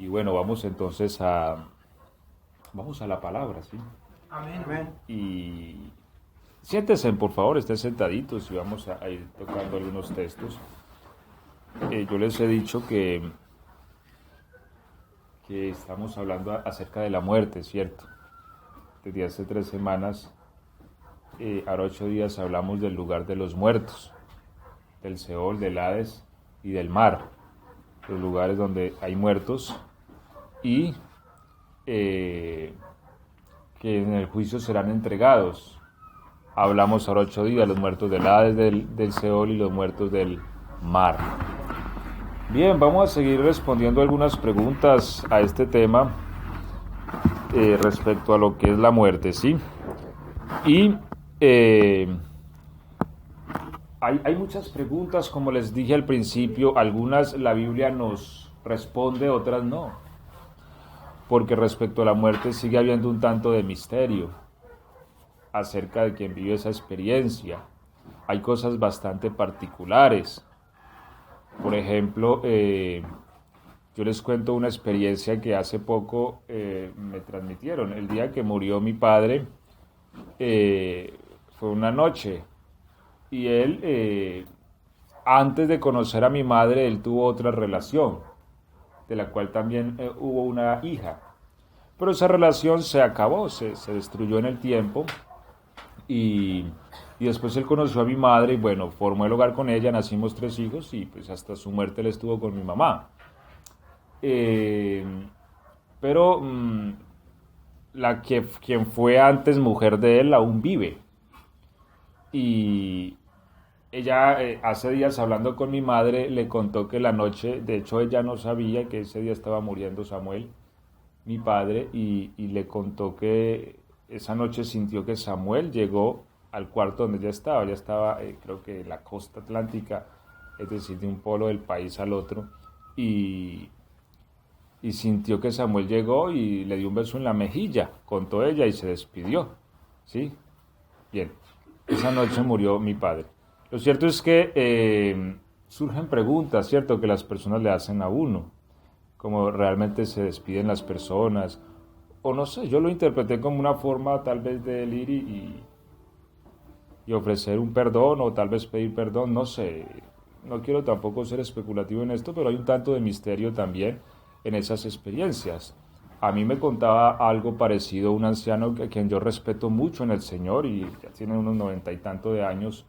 Y bueno, vamos a la palabra, ¿sí? Amén. Amén. Y siéntense, por favor, estén sentaditos y vamos a ir tocando algunos textos. Yo les he dicho que estamos hablando acerca de la muerte, ¿cierto? Desde hace 3 semanas, ahora 8 días hablamos del lugar de los muertos, del Seol, del Hades y del mar, los lugares donde hay muertos y que en el juicio serán entregados. Hablamos ahora 8 días, los muertos del Hades, del Seol y los muertos del mar. Bien, vamos a seguir respondiendo algunas preguntas a este tema respecto a lo que es la muerte, ¿sí? Y hay muchas preguntas, como les dije al principio, algunas la Biblia nos responde, otras no, porque respecto a la muerte sigue habiendo un tanto de misterio acerca de quien vive esa experiencia. Hay cosas bastante particulares. Por ejemplo, yo les cuento una experiencia que hace poco me transmitieron. El día que murió mi padre fue una noche y él, antes de conocer a mi madre, él tuvo otra relación, de la cual también hubo una hija. Pero esa relación se acabó, se destruyó en el tiempo y después él conoció a mi madre y bueno, formó el hogar con ella, nacimos 3 hijos y pues hasta su muerte él estuvo con mi mamá. Pero quien fue antes mujer de él aún vive. Y ella hace días hablando con mi madre le contó que la noche, de hecho ella no sabía que ese día estaba muriendo Samuel, mi padre, y le contó que esa noche sintió que Samuel llegó al cuarto donde ella estaba creo que en la costa atlántica, es decir, de un polo del país al otro, y sintió que Samuel llegó y le dio un beso en la mejilla, contó ella, y se despidió, ¿sí? Bien, esa noche murió mi padre. Lo cierto es que surgen preguntas, ¿cierto?, que las personas le hacen a uno, como realmente se despiden las personas, o no sé, yo lo interpreté como una forma tal vez de él ir y ofrecer un perdón, o tal vez pedir perdón, no sé, no quiero tampoco ser especulativo en esto, pero hay un tanto de misterio también en esas experiencias. A mí me contaba algo parecido un anciano a quien yo respeto mucho en el Señor y ya tiene unos 90 y tanto de años,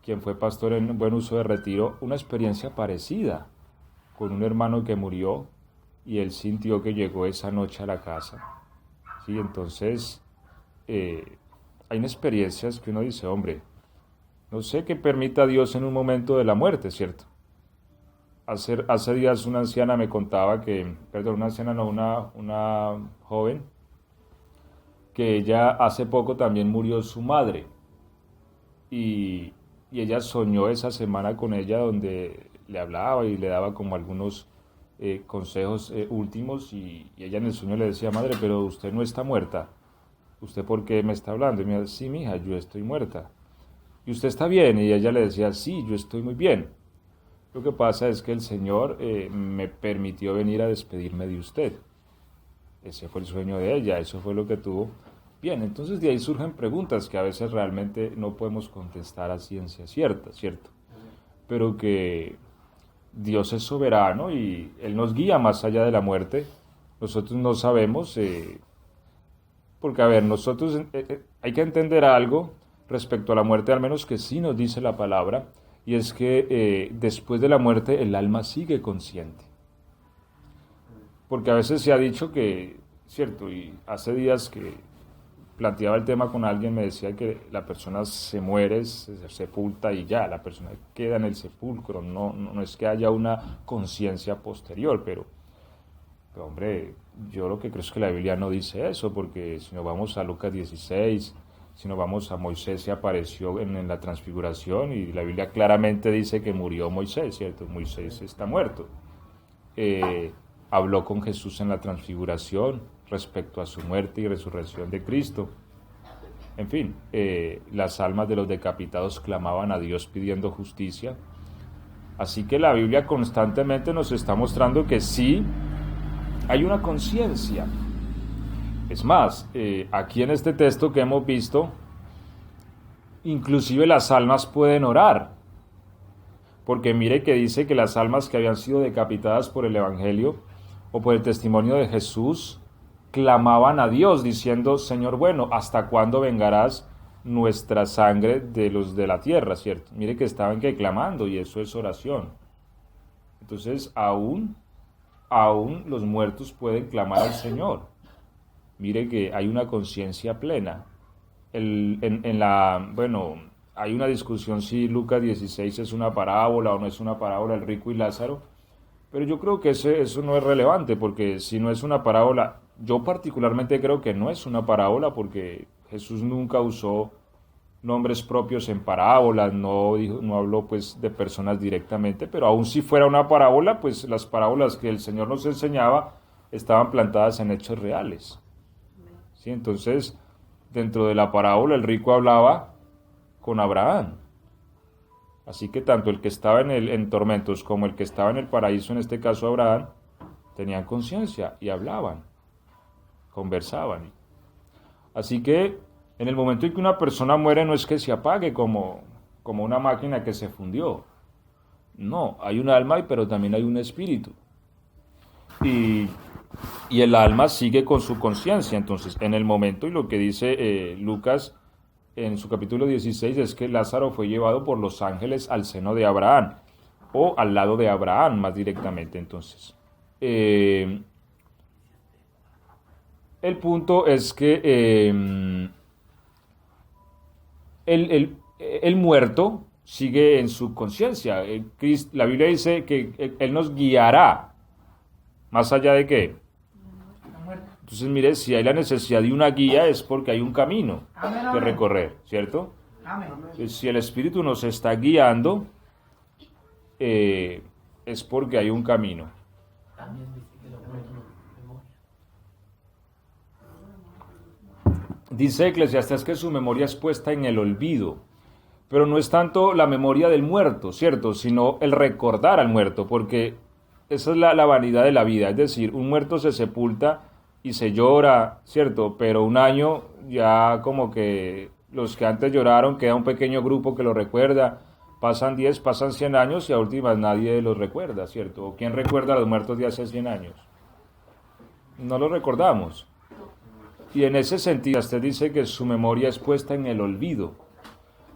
quien fue pastor en buen uso de retiro, una experiencia parecida con un hermano que murió y él sintió que llegó esa noche a la casa. Sí, entonces hay experiencias que uno dice, hombre, no sé qué permita Dios en un momento de la muerte, ¿cierto? Hace días una anciana me contaba una anciana no, una joven, que ella hace poco también murió su madre y ella soñó esa semana con ella donde le hablaba y le daba como algunos consejos últimos y ella en el sueño le decía, madre, pero usted no está muerta, ¿usted por qué me está hablando? Y me decía, sí, mija, yo estoy muerta. ¿Y usted está bien? Y ella le decía, sí, yo estoy muy bien. Lo que pasa es que el Señor me permitió venir a despedirme de usted. Ese fue el sueño de ella, eso fue lo que tuvo. Bien, entonces de ahí surgen preguntas que a veces realmente no podemos contestar a ciencia cierta, ¿cierto? Pero que Dios es soberano y Él nos guía más allá de la muerte. Nosotros no sabemos, porque a ver, nosotros hay que entender algo respecto a la muerte, al menos que sí nos dice la palabra, y es que después de la muerte el alma sigue consciente. Porque a veces se ha dicho que, cierto, y hace días que planteaba el tema con alguien, me decía que la persona se muere, se sepulta y ya, la persona queda en el sepulcro, no es que haya una conciencia posterior, pero hombre, yo lo que creo es que la Biblia no dice eso, porque si nos vamos a Lucas 16, si nos vamos a Moisés, se apareció en la transfiguración y la Biblia claramente dice que murió Moisés, ¿cierto? Moisés está muerto. Habló con Jesús en la transfiguración respecto a su muerte y resurrección de Cristo. En fin, las almas de los decapitados clamaban a Dios pidiendo justicia. Así que la Biblia constantemente nos está mostrando que sí, hay una conciencia. Es más, aquí en este texto que hemos visto, inclusive las almas pueden orar, porque mire que dice que las almas que habían sido decapitadas por el Evangelio o por el testimonio de Jesús, clamaban a Dios diciendo: Señor bueno, ¿hasta cuándo vengarás nuestra sangre de los de la tierra? ¿Cierto? Mire que estaban clamando, y eso es oración. Entonces, aún los muertos pueden clamar al Señor. Mire que hay una conciencia plena. Bueno, hay una discusión si Lucas 16 es una parábola o no es una parábola, el rico y Lázaro, pero yo creo que eso no es relevante, porque si no es una parábola, yo particularmente creo que no es una parábola, porque Jesús nunca usó nombres propios en parábolas, no habló pues de personas directamente, pero aun si fuera una parábola, pues las parábolas que el Señor nos enseñaba estaban plantadas en hechos reales. ¿Sí? Entonces, dentro de la parábola, el rico hablaba con Abraham. Así que tanto el que estaba en tormentos como el que estaba en el paraíso, en este caso Abraham, tenían conciencia y hablaban, conversaban. Así que en el momento en que una persona muere, no es que se apague como una máquina que se fundió. No, hay un alma, pero también hay un espíritu. Y el alma sigue con su conciencia. Entonces, en el momento, y lo que dice Lucas en su capítulo 16, es que Lázaro fue llevado por los ángeles al seno de Abraham, o al lado de Abraham más directamente. Entonces, el punto es que el muerto sigue en su conciencia. La Biblia dice que Él nos guiará. ¿Más allá de qué? Entonces, mire, si hay la necesidad de una guía, es porque hay un camino que recorrer, ¿cierto? Entonces, si el Espíritu nos está guiando, es porque hay un camino. Dice Eclesiastés que su memoria es puesta en el olvido, pero no es tanto la memoria del muerto, ¿cierto? Sino el recordar al muerto, porque esa es la vanidad de la vida. Es decir, un muerto se sepulta y se llora, ¿cierto? Pero un año ya como que los que antes lloraron, queda un pequeño grupo que lo recuerda. Pasan 10, pasan 100 años y a últimas nadie los recuerda, ¿cierto? ¿O quién recuerda a los muertos de hace 100 años? No los recordamos. Y en ese sentido, usted dice que su memoria es puesta en el olvido,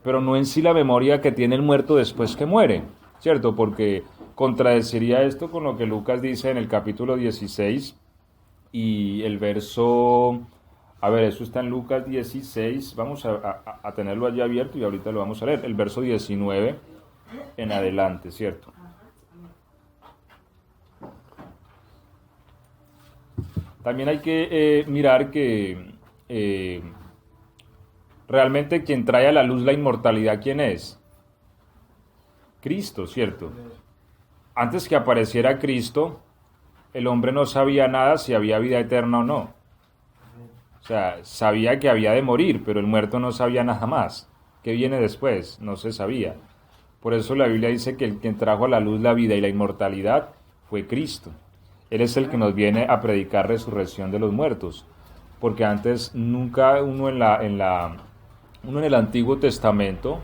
pero no en sí la memoria que tiene el muerto después que muere, ¿cierto? Porque contradeciría esto con lo que Lucas dice en el capítulo 16 y el verso... A ver, eso está en Lucas 16, vamos a tenerlo allí abierto y ahorita lo vamos a leer, el verso 19 en adelante, ¿cierto? También hay que mirar que realmente quien trae a la luz la inmortalidad, ¿quién es? Cristo, ¿cierto? Antes que apareciera Cristo, el hombre no sabía nada si había vida eterna o no. O sea, sabía que había de morir, pero el muerto no sabía nada más. ¿Qué viene después? No se sabía. Por eso la Biblia dice que el quien trajo a la luz la vida y la inmortalidad fue Cristo. Él es el que nos viene a predicar resurrección de los muertos. Porque antes nunca uno en el Antiguo Testamento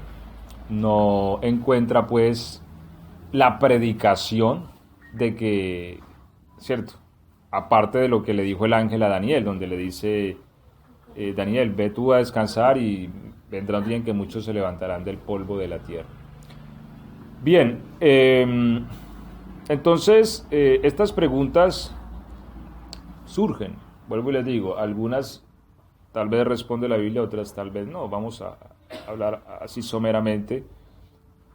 no encuentra pues la predicación de que, ¿cierto? Aparte de lo que le dijo el ángel a Daniel, donde le dice, Daniel, ve tú a descansar y vendrá un día en que muchos se levantarán del polvo de la tierra. Bien, entonces estas preguntas surgen, vuelvo y les digo, algunas tal vez responde la Biblia, otras tal vez no. Vamos a hablar así someramente,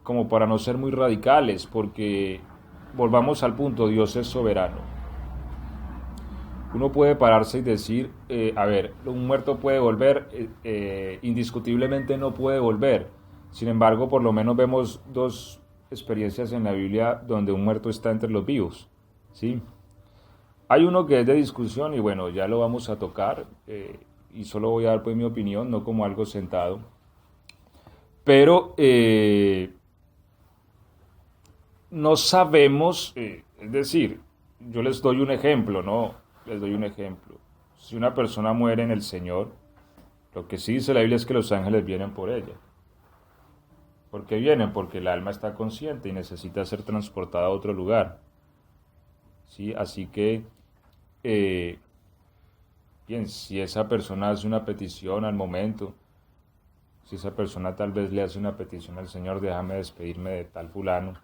como para no ser muy radicales, porque volvamos al punto, Dios es soberano. Uno puede pararse y decir, a ver, un muerto puede volver, indiscutiblemente no puede volver. Sin embargo, por lo menos vemos dos experiencias en la Biblia donde un muerto está entre los vivos, ¿sí? Hay uno que es de discusión y bueno, ya lo vamos a tocar y solo voy a dar pues mi opinión, no como algo sentado. Pero no sabemos, es decir, yo les doy un ejemplo, ¿no? les doy un ejemplo. Si una persona muere en el Señor, lo que sí dice la Biblia es que los ángeles vienen por ella. ¿Por qué vienen? Porque el alma está consciente y necesita ser transportada a otro lugar. ¿Sí? Así que, bien, si esa persona hace una petición al momento, si esa persona tal vez le hace una petición al Señor, déjame despedirme de tal fulano,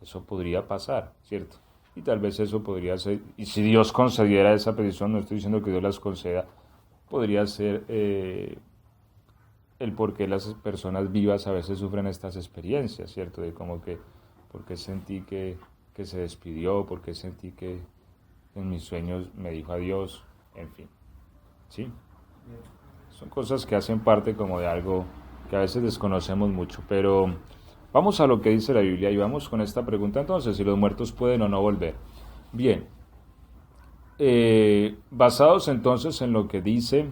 eso podría pasar, ¿cierto? Y tal vez eso podría ser, y si Dios concediera esa petición, no estoy diciendo que Dios las conceda, podría ser el por qué las personas vivas a veces sufren estas experiencias, ¿cierto? De como que, ¿por qué sentí que se despidió? ¿Por qué sentí que en mis sueños me dijo adiós? En fin, ¿sí? Son cosas que hacen parte como de algo que a veces desconocemos mucho, pero vamos a lo que dice la Biblia y vamos con esta pregunta entonces, si los muertos pueden o no volver. Bien, basados entonces en lo que dice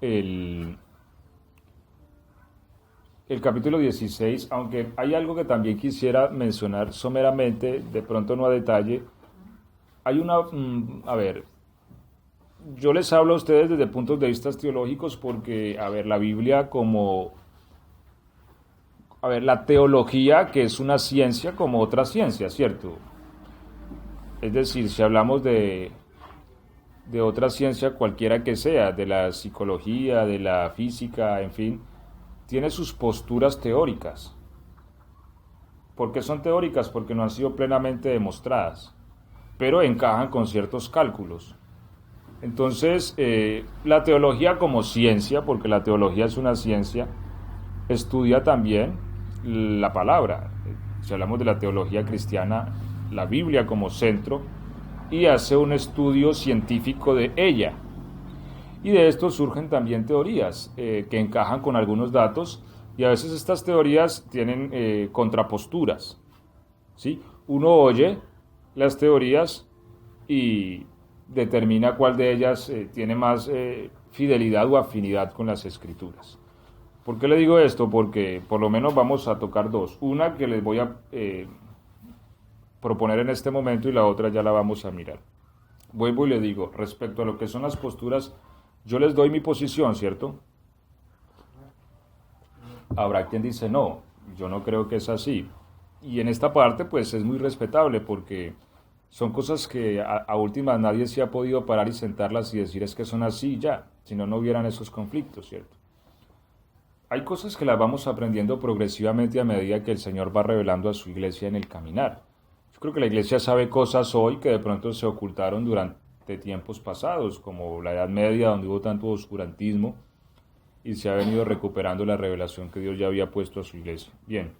el capítulo 16, aunque hay algo que también quisiera mencionar someramente, de pronto no a detalle, hay una, a ver, yo les hablo a ustedes desde puntos de vista teológicos porque, a ver, la Biblia como, a ver, la teología que es una ciencia como otra ciencia, ¿cierto? Es decir, si hablamos de otra ciencia cualquiera que sea, de la psicología, de la física, en fin, tiene sus posturas teóricas. ¿Por qué son teóricas? Porque no han sido plenamente demostradas, pero encajan con ciertos cálculos. Entonces, la teología como ciencia, porque la teología es una ciencia, estudia también la palabra. Si hablamos de la teología cristiana, la Biblia como centro, y hace un estudio científico de ella. Y de esto surgen también teorías que encajan con algunos datos, y a veces estas teorías tienen contraposturas, ¿sí? Uno oye las teorías y determina cuál de ellas tiene más fidelidad o afinidad con las escrituras. ¿Por qué le digo esto? Porque por lo menos vamos a tocar dos. Una que les voy a proponer en este momento y la otra ya la vamos a mirar. Vuelvo y le digo, respecto a lo que son las posturas, yo les doy mi posición, ¿cierto? Habrá quien dice, no, yo no creo que es así. Y en esta parte, pues es muy respetable porque son cosas que a últimas nadie se ha podido parar y sentarlas y decir es que son así ya, si no, no hubieran esos conflictos, ¿cierto? Hay cosas que las vamos aprendiendo progresivamente a medida que el Señor va revelando a su iglesia en el caminar. Yo creo que la iglesia sabe cosas hoy que de pronto se ocultaron durante tiempos pasados, como la Edad Media, donde hubo tanto oscurantismo, y se ha venido recuperando la revelación que Dios ya había puesto a su iglesia. Bien.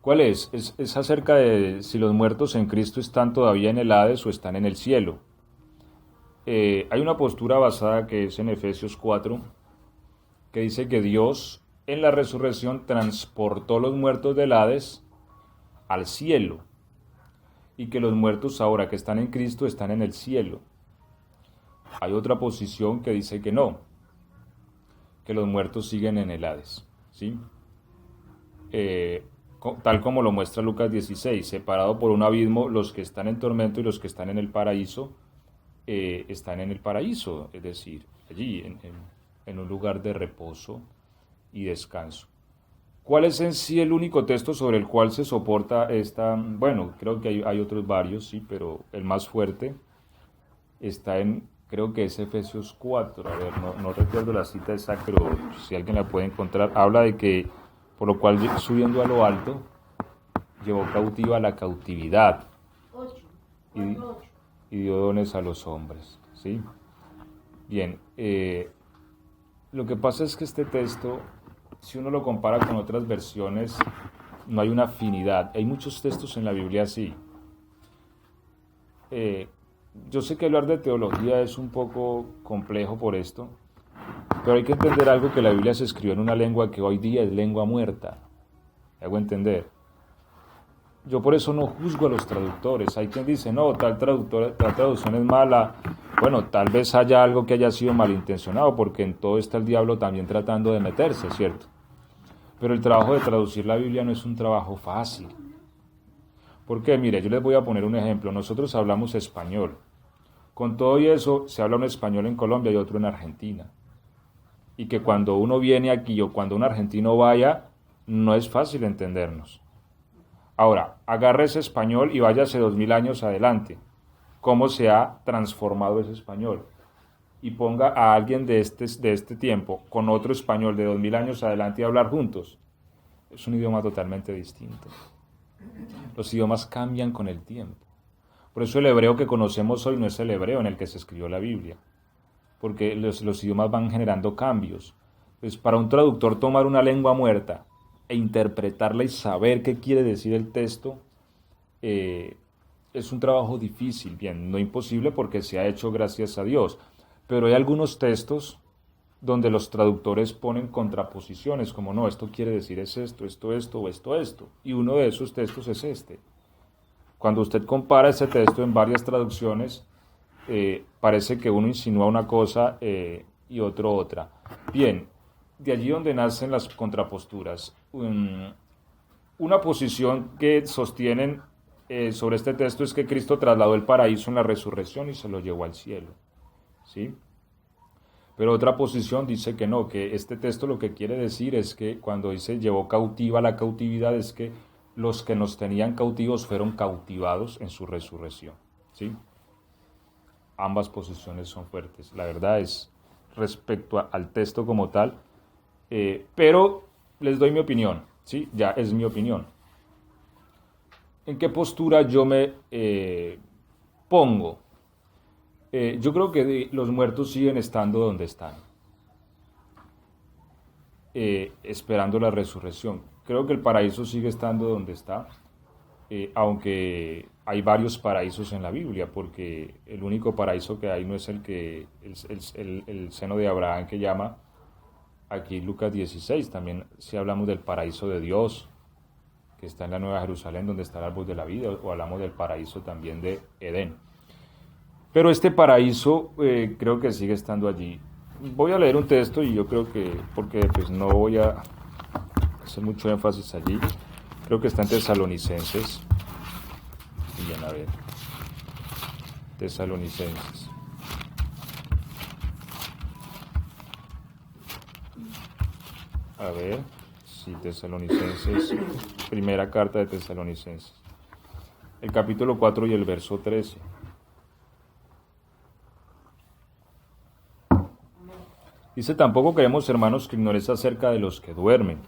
¿Cuál es? Es acerca de si los muertos en Cristo están todavía en el Hades o están en el cielo. Hay una postura basada que es en Efesios 4, que dice que Dios en la resurrección transportó los muertos del Hades al cielo y que los muertos ahora que están en Cristo están en el cielo. Hay otra posición que dice que no, que los muertos siguen en el Hades, ¿sí? Tal como lo muestra Lucas 16, separado por un abismo, los que están en tormento y los que están en el paraíso están en el paraíso, es decir, allí en un lugar de reposo y descanso. ¿Cuál es en sí el único texto sobre el cual se soporta esta? Bueno, creo que hay otros varios, sí, pero el más fuerte está creo que es Efesios 4, a ver, no recuerdo la cita exacta, pero si alguien la puede encontrar, habla de que por lo cual subiendo a lo alto llevó cautiva la cautividad y dio dones a los hombres, ¿sí? Bien, lo que pasa es que este texto, si uno lo compara con otras versiones, no hay una afinidad. Hay muchos textos en la Biblia así. Yo sé que hablar de teología es un poco complejo por esto, pero hay que entender algo, que la Biblia se escribió en una lengua que hoy día es lengua muerta. ¿Me hago entender? Yo por eso no juzgo a los traductores. Hay quien dice, no, tal traducción es mala. Bueno, tal vez haya algo que haya sido malintencionado, porque en todo está el diablo también tratando de meterse, ¿cierto? Pero el trabajo de traducir la Biblia no es un trabajo fácil. ¿Por qué? Mire, yo les voy a poner un ejemplo. Nosotros hablamos español. Con todo y eso, se habla un español en Colombia y otro en Argentina. Y que cuando uno viene aquí o cuando un argentino vaya, no es fácil entendernos. Ahora, agarre ese español y váyase 2000 años adelante. ¿Cómo se ha transformado ese español? Y ponga a alguien de este tiempo con otro español de 2000 años adelante a hablar juntos. Es un idioma totalmente distinto. Los idiomas cambian con el tiempo. Por eso el hebreo que conocemos hoy no es el hebreo en el que se escribió la Biblia, porque los idiomas van generando cambios. Pues para un traductor tomar una lengua muerta e interpretarla y saber qué quiere decir el texto, es un trabajo difícil, bien, no imposible porque se ha hecho gracias a Dios, pero hay algunos textos donde los traductores ponen contraposiciones, como no, esto quiere decir es esto, o esto, y uno de esos textos es este. Cuando usted compara ese texto en varias traducciones, parece que uno insinúa una cosa y otro otra. Bien, de allí donde nacen las contraposturas. Una posición que sostienen sobre este texto es que Cristo trasladó el paraíso en la resurrección y se lo llevó al cielo, ¿sí? Pero otra posición dice que no, que este texto lo que quiere decir es que cuando dice llevó cautiva la cautividad es que los que nos tenían cautivos fueron cautivados en su resurrección, ¿sí? Ambas posiciones son fuertes. La verdad es respecto al texto como tal, pero les doy mi opinión, ¿sí? Ya es mi opinión. ¿En qué postura yo me pongo? Yo creo que los muertos siguen estando donde están, esperando la resurrección. Creo que el paraíso sigue estando donde está, aunque hay varios paraísos en la Biblia, porque el único paraíso que hay no es el seno de Abraham que llama aquí Lucas 16. También si hablamos del paraíso de Dios, que está en la Nueva Jerusalén, donde está el árbol de la vida, o hablamos del paraíso también de Edén. Pero este paraíso creo que sigue estando allí. Voy a leer un texto y yo creo que, porque pues no voy a hacer mucho énfasis allí, creo que está en Tesalonicenses. Bien, a ver. Tesalonicenses. A ver, sí, Tesalonicenses, primera carta de Tesalonicenses. El capítulo 4 y el verso 13. Dice, tampoco queremos, hermanos, que ignoréis acerca de los que duermen,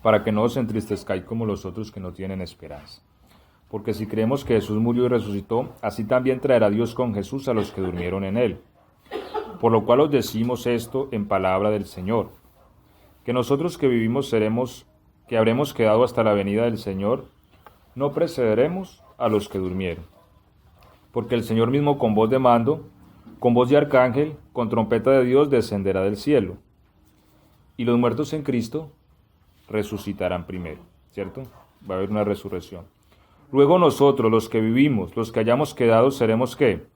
para que no os entristezcáis como los otros que no tienen esperanza. Porque si creemos que Jesús murió y resucitó, así también traerá Dios con Jesús a los que durmieron en él. Por lo cual os decimos esto en palabra del Señor, que nosotros que vivimos que habremos quedado hasta la venida del Señor, no precederemos a los que durmieron. Porque el Señor mismo con voz de mando, con voz de arcángel, con trompeta de Dios descenderá del cielo. Y los muertos en Cristo resucitarán primero, ¿cierto? Va a haber una resurrección. Luego nosotros, los que vivimos, los que hayamos quedado, seremos ¿qué?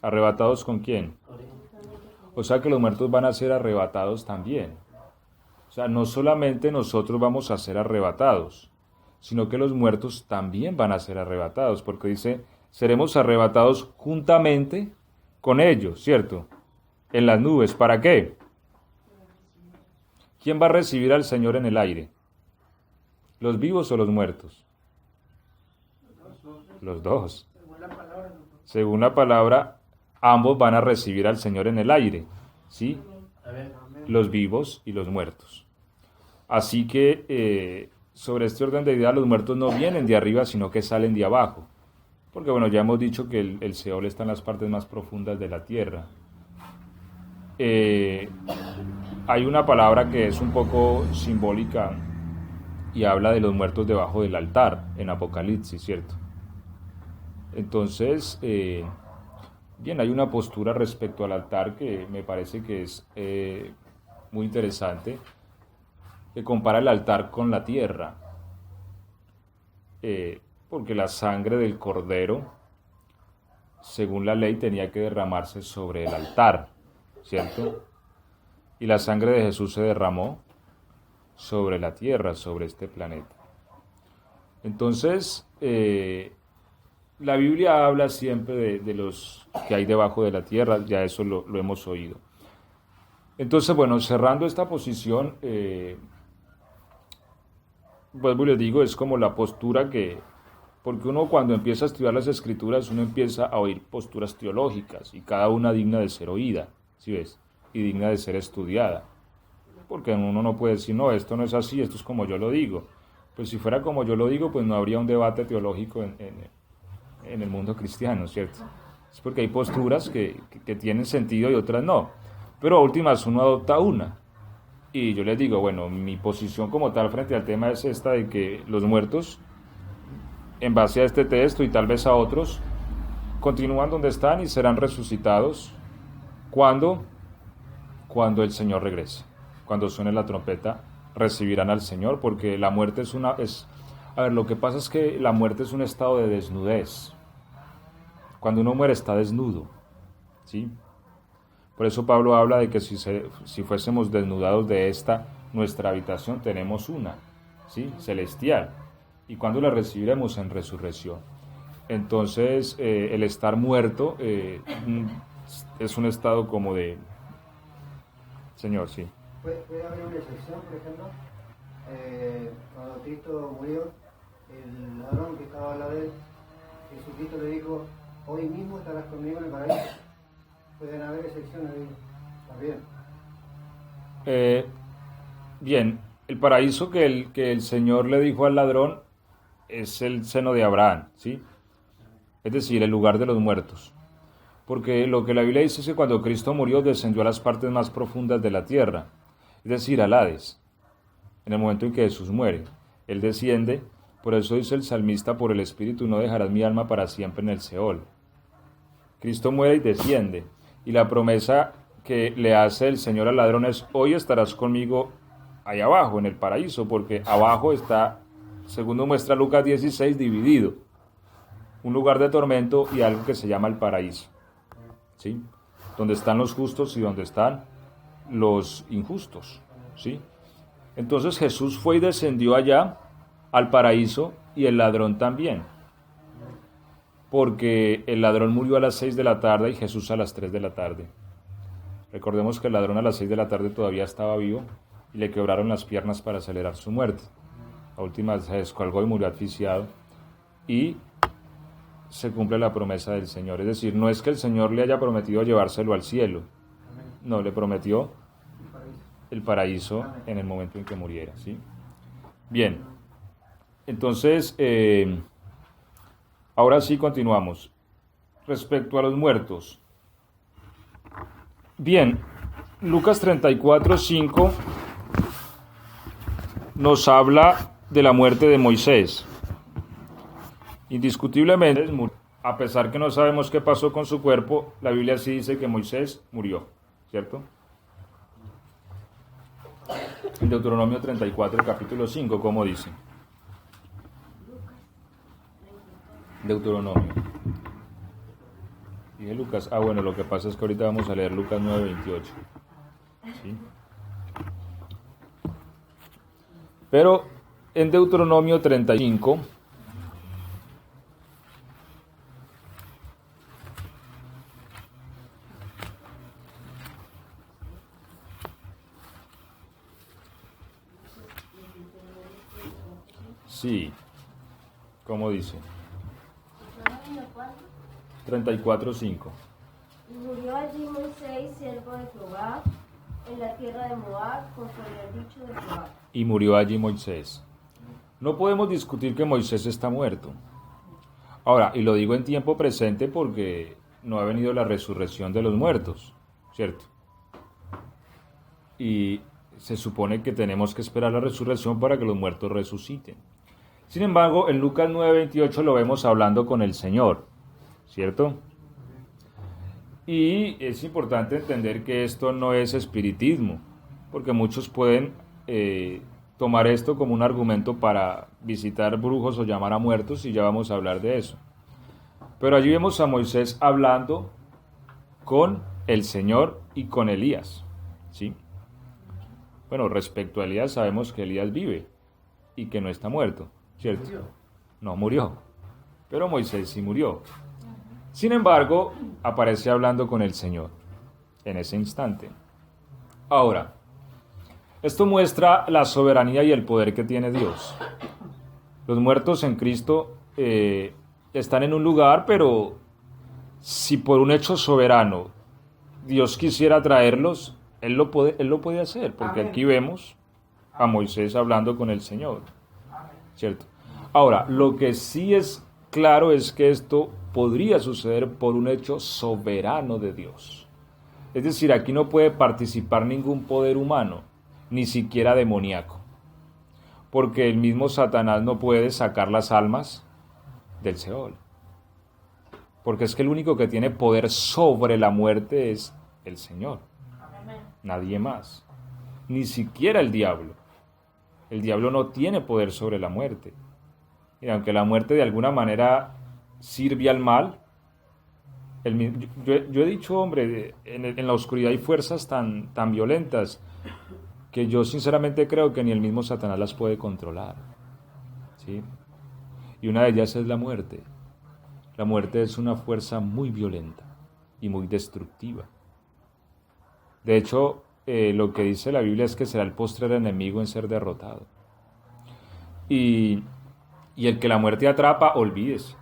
¿Arrebatados con quién? O sea que los muertos van a ser arrebatados también. O sea, no solamente nosotros vamos a ser arrebatados, sino que los muertos también van a ser arrebatados, porque dice, seremos arrebatados juntamente con ellos, ¿cierto? En las nubes, ¿para qué? ¿Quién va a recibir al Señor en el aire? ¿Los vivos o los muertos? Los dos. Según la palabra, ambos van a recibir al Señor en el aire, ¿sí? Los vivos y los muertos. Así que sobre este orden de ideas, los muertos no vienen de arriba, sino que salen de abajo. Porque bueno, ya hemos dicho que el Seol está en las partes más profundas de la tierra. Hay una palabra que es un poco simbólica y habla de los muertos debajo del altar en Apocalipsis, ¿cierto? Entonces, bien, hay una postura respecto al altar que me parece que es muy interesante, que compara el altar con la tierra, porque la sangre del cordero, según la ley, tenía que derramarse sobre el altar, ¿cierto? Y la sangre de Jesús se derramó sobre la tierra, sobre este planeta. Entonces, la Biblia habla siempre de los que hay debajo de la tierra, ya eso lo hemos oído. Entonces, bueno, cerrando esta posición, vuelvo y les digo, es como la postura porque uno cuando empieza a estudiar las escrituras, uno empieza a oír posturas teológicas, y cada una digna de ser oída, ¿sí ves? Y digna de ser estudiada. Porque uno no puede decir, no, esto no es así, esto es como yo lo digo. Pues si fuera como yo lo digo, pues no habría un debate teológico en el mundo cristiano, ¿cierto? Es porque hay posturas que tienen sentido y otras no. Pero a últimas uno adopta una. Y yo les digo, bueno, mi posición como tal frente al tema es esta de que los muertos, en base a este texto y tal vez a otros, continúan donde están y serán resucitados cuando el Señor regrese. Cuando suene la trompeta, recibirán al Señor, porque la muerte a ver, lo que pasa es que la muerte es un estado de desnudez. Cuando uno muere está desnudo, ¿sí? Por eso Pablo habla de que si fuésemos desnudados de esta nuestra habitación, tenemos una, ¿sí? Celestial. ¿Y cuando la recibiremos? En resurrección. Entonces, el estar muerto es un estado como de... Señor, sí. ¿Puede haber una excepción, por ejemplo? Cuando Cristo murió, el ladrón que estaba al lado de él, Jesucristo le dijo, hoy mismo estarás conmigo en el paraíso. Pueden haber excepciones, está bien. Bien, el paraíso que el Señor le dijo al ladrón es el seno de Abraham, ¿sí? Es decir, el lugar de los muertos. Porque lo que la Biblia dice es que cuando Cristo murió descendió a las partes más profundas de la tierra, es decir, al Hades, en el momento en que Jesús muere. Él desciende, por eso dice el salmista, por el Espíritu no dejarás mi alma para siempre en el Seol. Cristo muere y desciende, y la promesa que le hace el Señor al ladrón es, hoy estarás conmigo ahí abajo, en el paraíso, porque abajo está, según nos muestra Lucas 16, dividido, un lugar de tormento y algo que se llama el paraíso, ¿sí? Donde están los justos y donde están los injustos, ¿sí? Entonces Jesús fue y descendió allá al paraíso y el ladrón también, porque el ladrón murió a las 6 de la tarde y Jesús a las 3 de la tarde. Recordemos que el ladrón a las 6 de la tarde todavía estaba vivo y le quebraron las piernas para acelerar su muerte. A última se descolgó y murió asfixiado, y se cumple la promesa del Señor. Es decir, no es que el Señor le haya prometido llevárselo al cielo, no, le prometió el paraíso en el momento en que muriera, ¿sí? Bien, entonces, ahora sí continuamos. Respecto a los muertos. Bien, Lucas 34:5 nos habla de la muerte de Moisés. Indiscutiblemente, a pesar que no sabemos qué pasó con su cuerpo, la Biblia sí dice que Moisés murió, ¿cierto? En Deuteronomio 34, capítulo 5, ¿cómo dice? Deuteronomio. Dije Lucas. Bueno, lo que pasa es que ahorita vamos a leer Lucas 9:28. ¿Sí? Pero en Deuteronomio 35, sí, ¿cómo dice? 34:5. Y murió allí Moisés, siervo de Jehová, en la tierra de Moab, conforme al dicho de Jehová. Y murió allí Moisés. No podemos discutir que Moisés está muerto. Ahora, y lo digo en tiempo presente porque no ha venido la resurrección de los muertos, ¿cierto? Y se supone que tenemos que esperar la resurrección para que los muertos resuciten. Sin embargo, en Lucas 9:28 lo vemos hablando con el Señor, ¿cierto? Y es importante entender que esto no es espiritismo, porque muchos pueden tomar esto como un argumento para visitar brujos o llamar a muertos, y ya vamos a hablar de eso. Pero allí vemos a Moisés hablando con el Señor y con Elías, ¿sí? Bueno, respecto a Elías sabemos que Elías vive y que no está muerto, ¿cierto? No murió. pero Moisés sí murió. Sin embargo, aparece hablando con el Señor en ese instante. Ahora, esto muestra la soberanía y el poder que tiene Dios. Los muertos en Cristo están en un lugar, pero si por un hecho soberano Dios quisiera traerlos, Él lo puede hacer, porque aquí vemos a Moisés hablando con el Señor, ¿cierto? Ahora, lo que sí es claro es que esto podría suceder por un hecho soberano de Dios. Es decir, aquí no puede participar ningún poder humano, ni siquiera demoníaco, porque el mismo Satanás no puede sacar las almas del Seol, porque es que el único que tiene poder sobre la muerte es el Señor, nadie más, ni siquiera el diablo. El diablo no tiene poder sobre la muerte. Y aunque la muerte de alguna manera sirve al mal, yo he dicho, hombre, en la oscuridad hay fuerzas tan violentas que yo sinceramente creo que ni el mismo Satanás las puede controlar, ¿sí? Y una de ellas es la muerte. La muerte es una fuerza muy violenta y muy destructiva. De hecho, lo que dice la Biblia es que será el postrer enemigo en ser derrotado. Y el que la muerte atrapa, olvídese.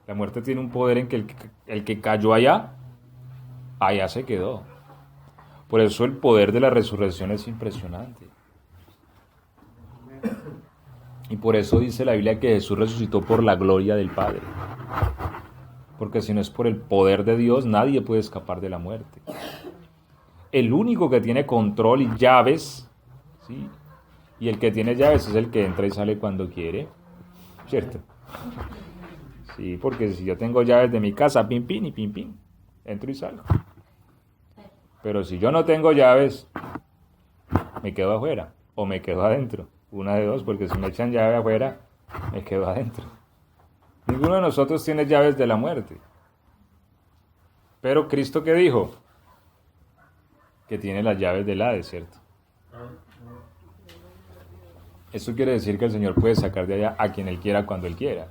La muerte tiene un poder en que el que cayó allá se quedó. Por eso el poder de la resurrección es impresionante. Y por eso dice la Biblia que Jesús resucitó por la gloria del Padre. Porque si no es por el poder de Dios, nadie puede escapar de la muerte. El único que tiene control y llaves, ¿sí? Y el que tiene llaves es el que entra y sale cuando quiere, ¿cierto? Sí, porque si yo tengo llaves de mi casa, pim, pim y pim, pim, entro y salgo. Pero si yo no tengo llaves, me quedo afuera o me quedo adentro. Una de dos, porque si me echan llave afuera, me quedo adentro. Ninguno de nosotros tiene llaves de la muerte. Pero Cristo, ¿qué dijo? Que tiene las llaves del Hades, ¿cierto? Eso quiere decir que el Señor puede sacar de allá a quien Él quiera cuando Él quiera.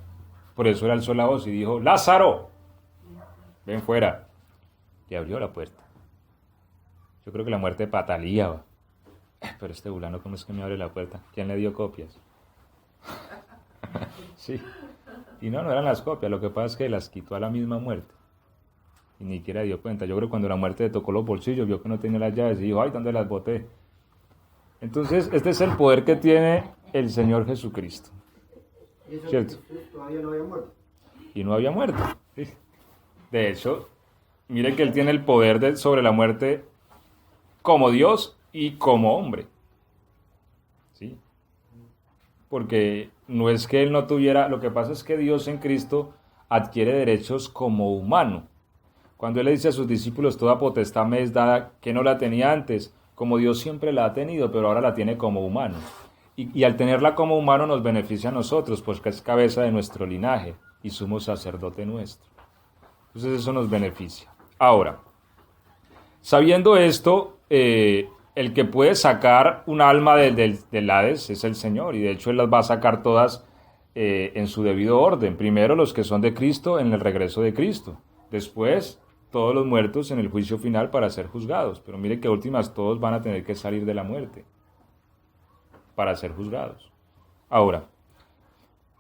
Por eso Él alzó la voz y dijo, ¡Lázaro! Ven fuera. Y abrió la puerta. Yo creo que la muerte pataleaba. Pero este fulano, ¿cómo es que me abre la puerta? ¿Quién le dio copias? Sí. Y no eran las copias. Lo que pasa es que las quitó a la misma muerte. Y ni siquiera dio cuenta. Yo creo que cuando la muerte le tocó los bolsillos, vio que no tenía las llaves y dijo, ¡ay, ¿dónde las boté? Entonces, este es el poder que tiene el Señor Jesucristo. ¿Cierto? Todavía no había muerto. Y no había muerto. ¿Sí? De hecho, mire que Él tiene el poder sobre la muerte como Dios y como hombre. ¿Sí? Porque no es que Él no tuviera... Lo que pasa es que Dios en Cristo adquiere derechos como humano. Cuando Él le dice a sus discípulos, toda potestad me es dada, que no la tenía antes, como Dios siempre la ha tenido, pero ahora la tiene como humano. Y al tenerla como humano nos beneficia a nosotros, pues que es cabeza de nuestro linaje y sumo sacerdote nuestro. Entonces eso nos beneficia. Ahora, sabiendo esto, el que puede sacar un alma del Hades es el Señor, y de hecho Él las va a sacar todas en su debido orden. Primero los que son de Cristo en el regreso de Cristo. Después todos los muertos en el juicio final para ser juzgados. Pero mire que últimas todos van a tener que salir de la muerte para ser juzgados. Ahora,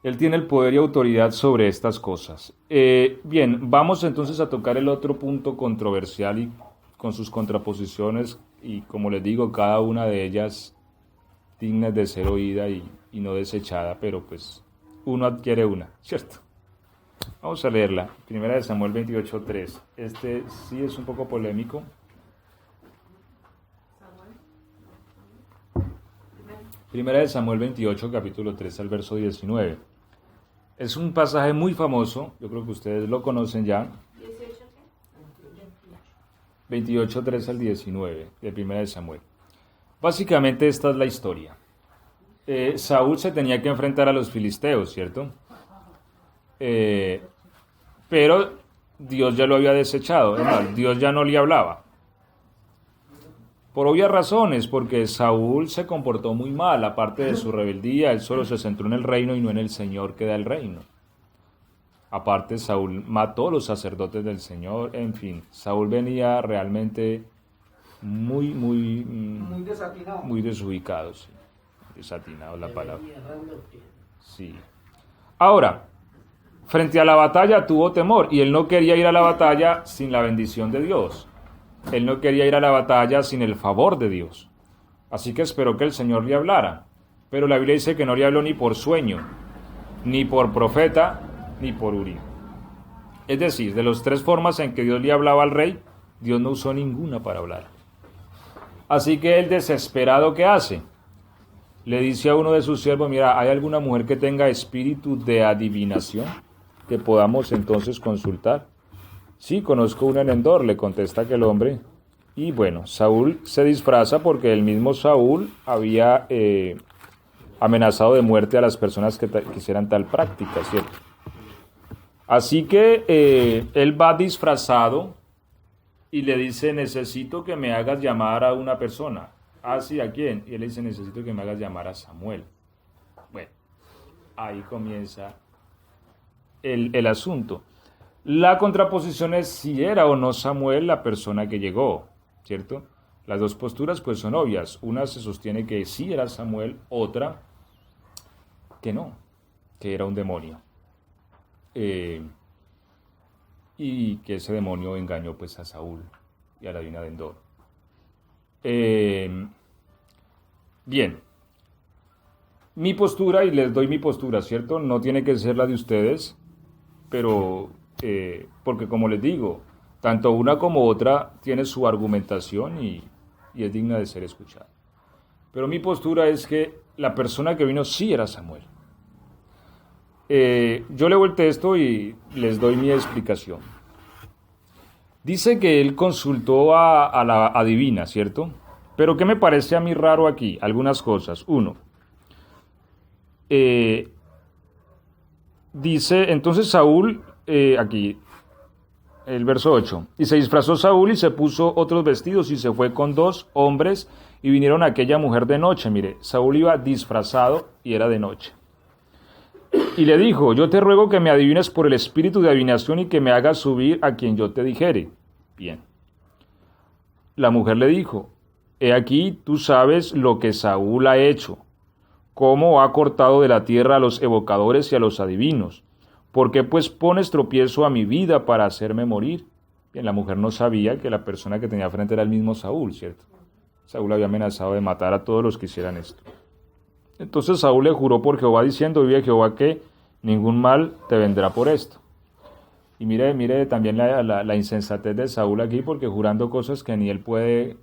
Él tiene el poder y autoridad sobre estas cosas. Bien, vamos entonces a tocar el otro punto controversial y con sus contraposiciones, y como les digo, cada una de ellas dignas de ser oída y no desechada, pero pues uno adquiere una, ¿cierto? Vamos a leerla. Primera de Samuel 28:3. Este sí es un poco polémico. Primera de Samuel 28, capítulo 3 al verso 19. Es un pasaje muy famoso, yo creo que ustedes lo conocen ya. 28, 3 al 19, de Primera de Samuel. Básicamente esta es la historia. Saúl se tenía que enfrentar a los filisteos, ¿cierto? Pero Dios ya lo había desechado, Dios ya no le hablaba. Por obvias razones, porque Saúl se comportó muy mal, aparte de su rebeldía, él solo se centró en el reino y no en el Señor que da el reino. Aparte, Saúl mató a los sacerdotes del Señor, en fin, Saúl venía realmente muy desatinado. muy desubicado, sí. Desatinado la palabra. Sí. Ahora, frente a la batalla tuvo temor y él no quería ir a la batalla sin la bendición de Dios. Él no quería ir a la batalla sin el favor de Dios. Así que esperó que el Señor le hablara. Pero la Biblia dice que no le habló ni por sueño, ni por profeta, ni por Urim. Es decir, de las tres formas en que Dios le hablaba al rey, Dios no usó ninguna para hablar. Así que él, desesperado, ¿qué hace? Le dice a uno de sus siervos, mira, ¿hay alguna mujer que tenga espíritu de adivinación que podamos entonces consultar? Sí, conozco una en Endor, le contesta aquel hombre. Y bueno, Saúl se disfraza porque el mismo Saúl había amenazado de muerte a las personas que quisieran tal práctica, ¿cierto? Así que él va disfrazado y le dice, necesito que me hagas llamar a una persona. Ah, sí, ¿a quién? Y él le dice, necesito que me hagas llamar a Samuel. Bueno, ahí comienza el asunto. La contraposición es si era o no Samuel la persona que llegó, ¿cierto? Las dos posturas pues son obvias. Una se sostiene que sí era Samuel, otra que no, que era un demonio. Y que ese demonio engañó pues a Saúl y a la divina de Endor. Bien, mi postura, y les doy mi postura, ¿cierto? No tiene que ser la de ustedes, pero porque como les digo, tanto una como otra tiene su argumentación y es digna de ser escuchada. Pero mi postura es que la persona que vino sí era Samuel. Yo leo el texto y les doy mi explicación. Dice que él consultó a la adivina, ¿cierto? Pero ¿qué me parece a mí raro aquí? Algunas cosas. Uno, dice, entonces Saúl, aquí, el verso 8, y se disfrazó Saúl y se puso otros vestidos y se fue con 2 hombres y vinieron a aquella mujer de noche. Mire, Saúl iba disfrazado y era de noche. Y le dijo, yo te ruego que me adivines por el espíritu de adivinación y que me hagas subir a quien yo te dijere. Bien. La mujer le dijo, he aquí tú sabes lo que Saúl ha hecho, cómo ha cortado de la tierra a los evocadores y a los adivinos. ¿Por qué pues pones tropiezo a mi vida para hacerme morir? Bien, la mujer no sabía que la persona que tenía frente era el mismo Saúl, ¿cierto? Saúl había amenazado de matar a todos los que hicieran esto. Entonces Saúl le juró por Jehová diciendo, vive Jehová que ningún mal te vendrá por esto. Y mire también la insensatez de Saúl aquí, porque jurando cosas que ni él puede,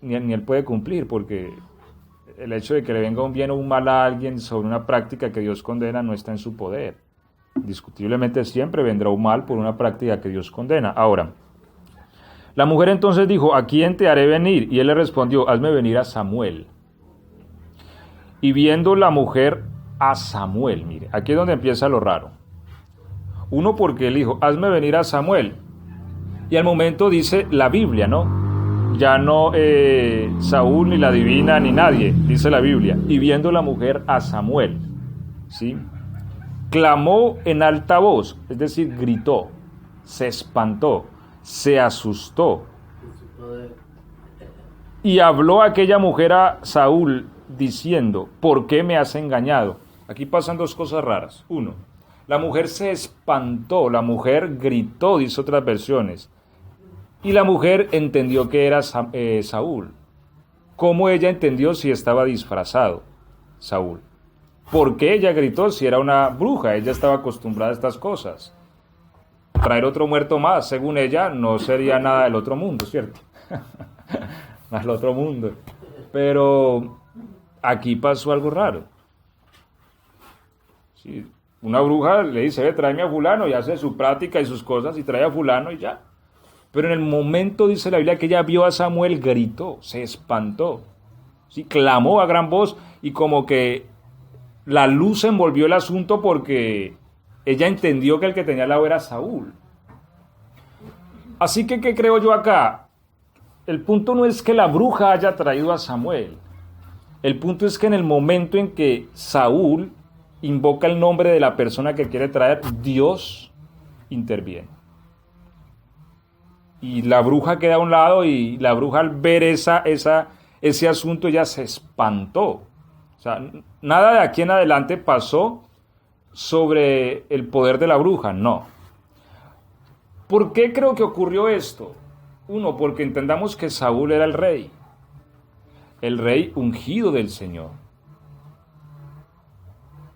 ni él puede cumplir, porque el hecho de que le venga un bien o un mal a alguien sobre una práctica que Dios condena no está en su poder. Discutiblemente siempre vendrá un mal por una práctica que Dios condena. Ahora, la mujer entonces dijo, ¿a quién te haré venir? Y él le respondió, hazme venir a Samuel. Y viendo la mujer a Samuel, mire, aquí es donde empieza lo raro. Uno, porque él dijo, hazme venir a Samuel. Y al momento dice la Biblia, ¿no? Ya no Saúl, ni la divina, ni nadie, dice la Biblia. Y viendo la mujer a Samuel, ¿sí? Clamó en alta voz, es decir, gritó, se espantó, se asustó. Y habló aquella mujer a Saúl, diciendo, ¿por qué me has engañado? Aquí pasan 2 cosas raras. Uno, la mujer se espantó, la mujer gritó, dice otras versiones. Y la mujer entendió que era Saúl. ¿Cómo ella entendió si estaba disfrazado Saúl? ¿Por qué ella gritó si era una bruja? Ella estaba acostumbrada a estas cosas. Traer otro muerto más, según ella, no sería nada del otro mundo, ¿cierto? Al otro mundo. Pero aquí pasó algo raro. Sí, una bruja le dice, ve, tráeme a fulano, y hace su práctica y sus cosas, y trae a fulano y ya. Pero en el momento, dice la Biblia, que ella vio a Samuel, gritó, se espantó. Sí, clamó a gran voz, y como que la luz envolvió el asunto porque ella entendió que el que tenía al lado era Saúl. Así que, ¿qué creo yo acá? el punto no es que la bruja haya traído a Samuel. El punto es que en el momento en que Saúl invoca el nombre de la persona que quiere traer, Dios interviene. Y la bruja queda a un lado y la bruja al ver ese asunto ya se espantó. O sea, nada de aquí en adelante pasó sobre el poder de la bruja, no. ¿Por qué creo que ocurrió esto? Uno, porque entendamos que Saúl era el rey ungido del Señor.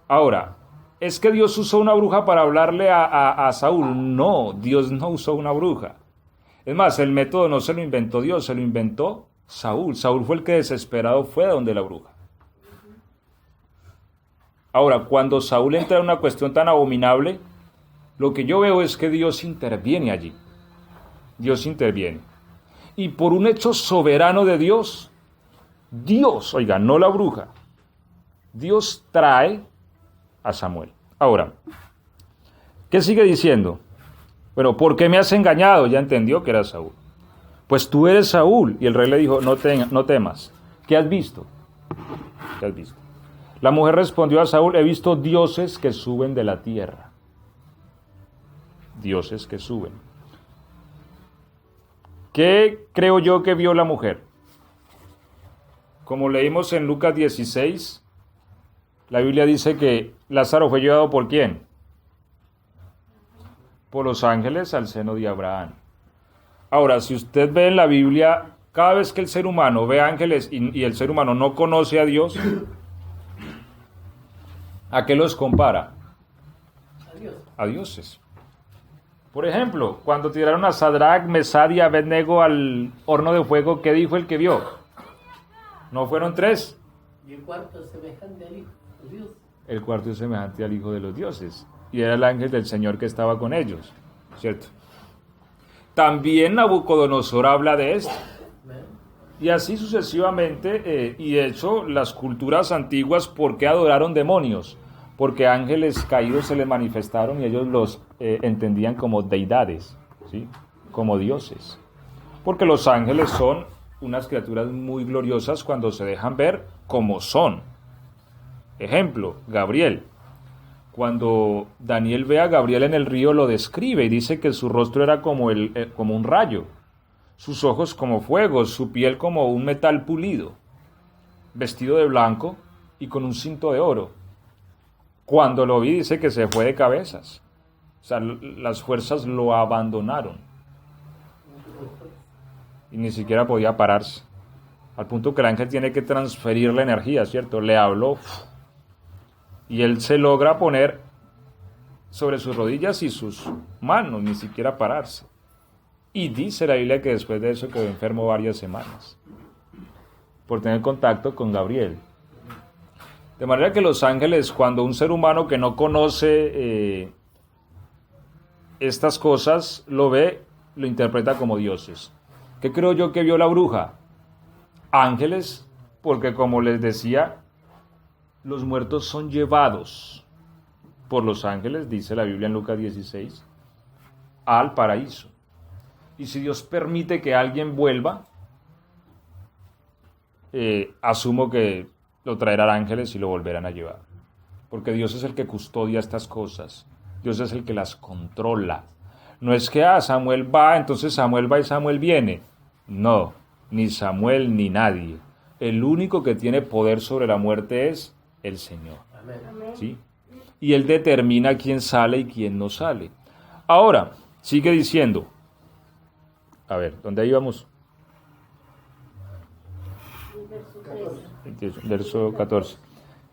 Ahora, ¿es que Dios usó una bruja para hablarle a Saúl? No, Dios no usó una bruja. Es más, el método no se lo inventó Dios, se lo inventó Saúl. Saúl fue el que desesperado fue a donde la bruja. Ahora, cuando Saúl entra en una cuestión tan abominable, lo que yo veo es que Dios interviene allí. Dios interviene. Y por un hecho soberano de Dios, oiga, no la bruja, Dios trae a Samuel. Ahora, ¿qué sigue diciendo? Bueno, ¿por qué me has engañado? Ya entendió que era Saúl. Pues tú eres Saúl. Y el rey le dijo, no temas. ¿Qué has visto? ¿Qué has visto? La mujer respondió a Saúl, he visto dioses que suben de la tierra. Dioses que suben. ¿Qué creo yo que vio la mujer? Como leímos en Lucas 16, la Biblia dice que Lázaro fue llevado ¿por quién? Por los ángeles al seno de Abraham. Ahora, si usted ve en la Biblia, cada vez que el ser humano ve ángeles y el ser humano no conoce a Dios, ¿a qué los compara? A dioses. Por ejemplo, cuando tiraron a Sadrach, Mesach y Abednego al horno de fuego, ¿qué dijo el que vio? ¿No fueron 3? Y el cuarto es semejante al Hijo de Dios. El cuarto es semejante al Hijo de los dioses. Y era el ángel del Señor que estaba con ellos, ¿cierto? También Nabucodonosor habla de esto. Y así sucesivamente, y de hecho las culturas antiguas, ¿por qué adoraron demonios? Porque ángeles caídos se les manifestaron y ellos los entendían como deidades, ¿sí? Como dioses. Porque los ángeles son unas criaturas muy gloriosas cuando se dejan ver como son. Ejemplo, Gabriel. Cuando Daniel ve a Gabriel en el río, lo describe y dice que su rostro era como un rayo, sus ojos como fuego, su piel como un metal pulido, vestido de blanco y con un cinto de oro. Cuando lo vi, dice que se fue de cabezas. O sea, las fuerzas lo abandonaron. Y ni siquiera podía pararse. Al punto que el ángel tiene que transferir la energía, ¿cierto? Le habló. Y él se logra poner sobre sus rodillas y sus manos, ni siquiera pararse. Y dice la Biblia que después de eso quedó enfermo varias semanas. Por tener contacto con Gabriel. De manera que los ángeles, cuando un ser humano que no conoce estas cosas lo ve, lo interpreta como dioses. ¿Qué creo yo que vio la bruja? Ángeles, porque como les decía, los muertos son llevados por los ángeles, dice la Biblia en Lucas 16, al paraíso. Y si Dios permite que alguien vuelva, asumo que lo traerán ángeles y lo volverán a llevar. Porque Dios es el que custodia estas cosas. Dios es el que las controla. No es que Samuel va, entonces Samuel va y Samuel viene. No, ni Samuel ni nadie. El único que tiene poder sobre la muerte es el Señor. ¿Sí? Y Él determina quién sale y quién no sale. Ahora, sigue diciendo. A ver, ¿dónde íbamos? Verso 14.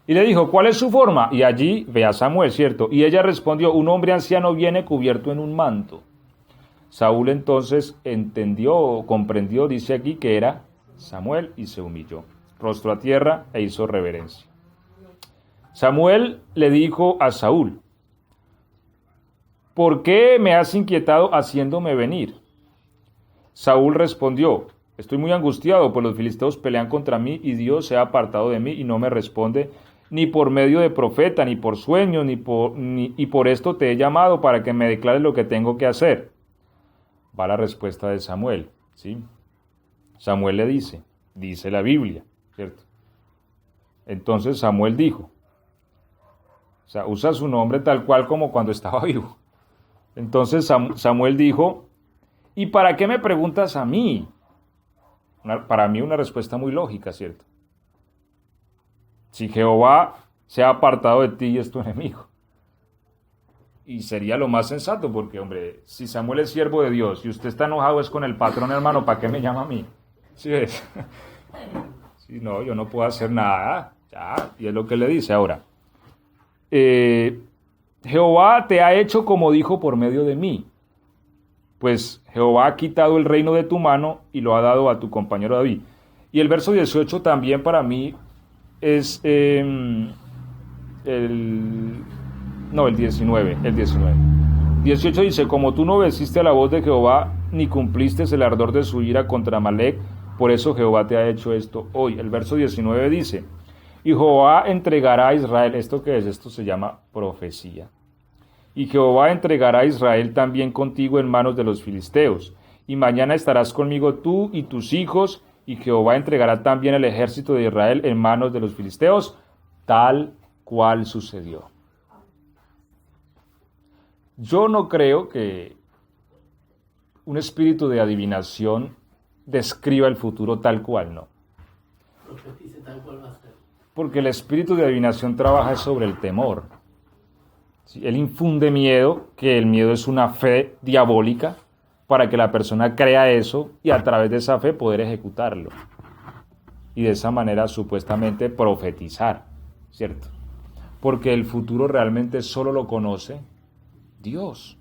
Y le dijo, ¿cuál es su forma? Y allí ve a Samuel, ¿cierto? Y ella respondió, un hombre anciano viene cubierto en un manto. Saúl entonces entendió o comprendió, dice aquí, que era Samuel y se humilló, rostro a tierra e hizo reverencia. Samuel le dijo a Saúl, ¿por qué me has inquietado haciéndome venir? Saúl respondió, estoy muy angustiado, pues los filisteos pelean contra mí y Dios se ha apartado de mí y no me responde ni por medio de profeta, ni por sueño, y por esto te he llamado para que me declares lo que tengo que hacer. Va la respuesta de Samuel, ¿sí? Samuel le dice la Biblia, ¿cierto? Entonces Samuel dijo, o sea, usa su nombre tal cual como cuando estaba vivo. Entonces Samuel dijo, ¿y para qué me preguntas a mí? Para mí una respuesta muy lógica, ¿cierto? Si Jehová se ha apartado de ti y es tu enemigo. Y sería lo más sensato, porque, hombre, si Samuel es siervo de Dios y usted está enojado es con el patrón, hermano, ¿para qué me llama a mí? ¿Sí ves? Sí, no, yo no puedo hacer nada. Ya, y es lo que le dice ahora. Jehová te ha hecho como dijo por medio de mí. Pues Jehová ha quitado el reino de tu mano y lo ha dado a tu compañero David. Y el verso 18 también para mí es el 19. 18 dice, como tú no obedeciste a la voz de Jehová, ni cumpliste el ardor de su ira contra Amalec, por eso Jehová te ha hecho esto hoy. El verso 19 dice, y Jehová entregará a Israel, ¿esto qué es? Esto se llama profecía. Y Jehová entregará a Israel también contigo en manos de los filisteos, y mañana estarás conmigo tú y tus hijos, y Jehová entregará también el ejército de Israel en manos de los filisteos, tal cual sucedió. Yo no creo que un espíritu de adivinación describa el futuro tal cual, no. Profetice tal cual va a ser. Porque el espíritu de adivinación trabaja sobre el temor. ¿Sí? Él infunde miedo, que el miedo es una fe diabólica, para que la persona crea eso y a través de esa fe poder ejecutarlo. Y de esa manera supuestamente profetizar, ¿cierto? Porque el futuro realmente solo lo conoce Dios.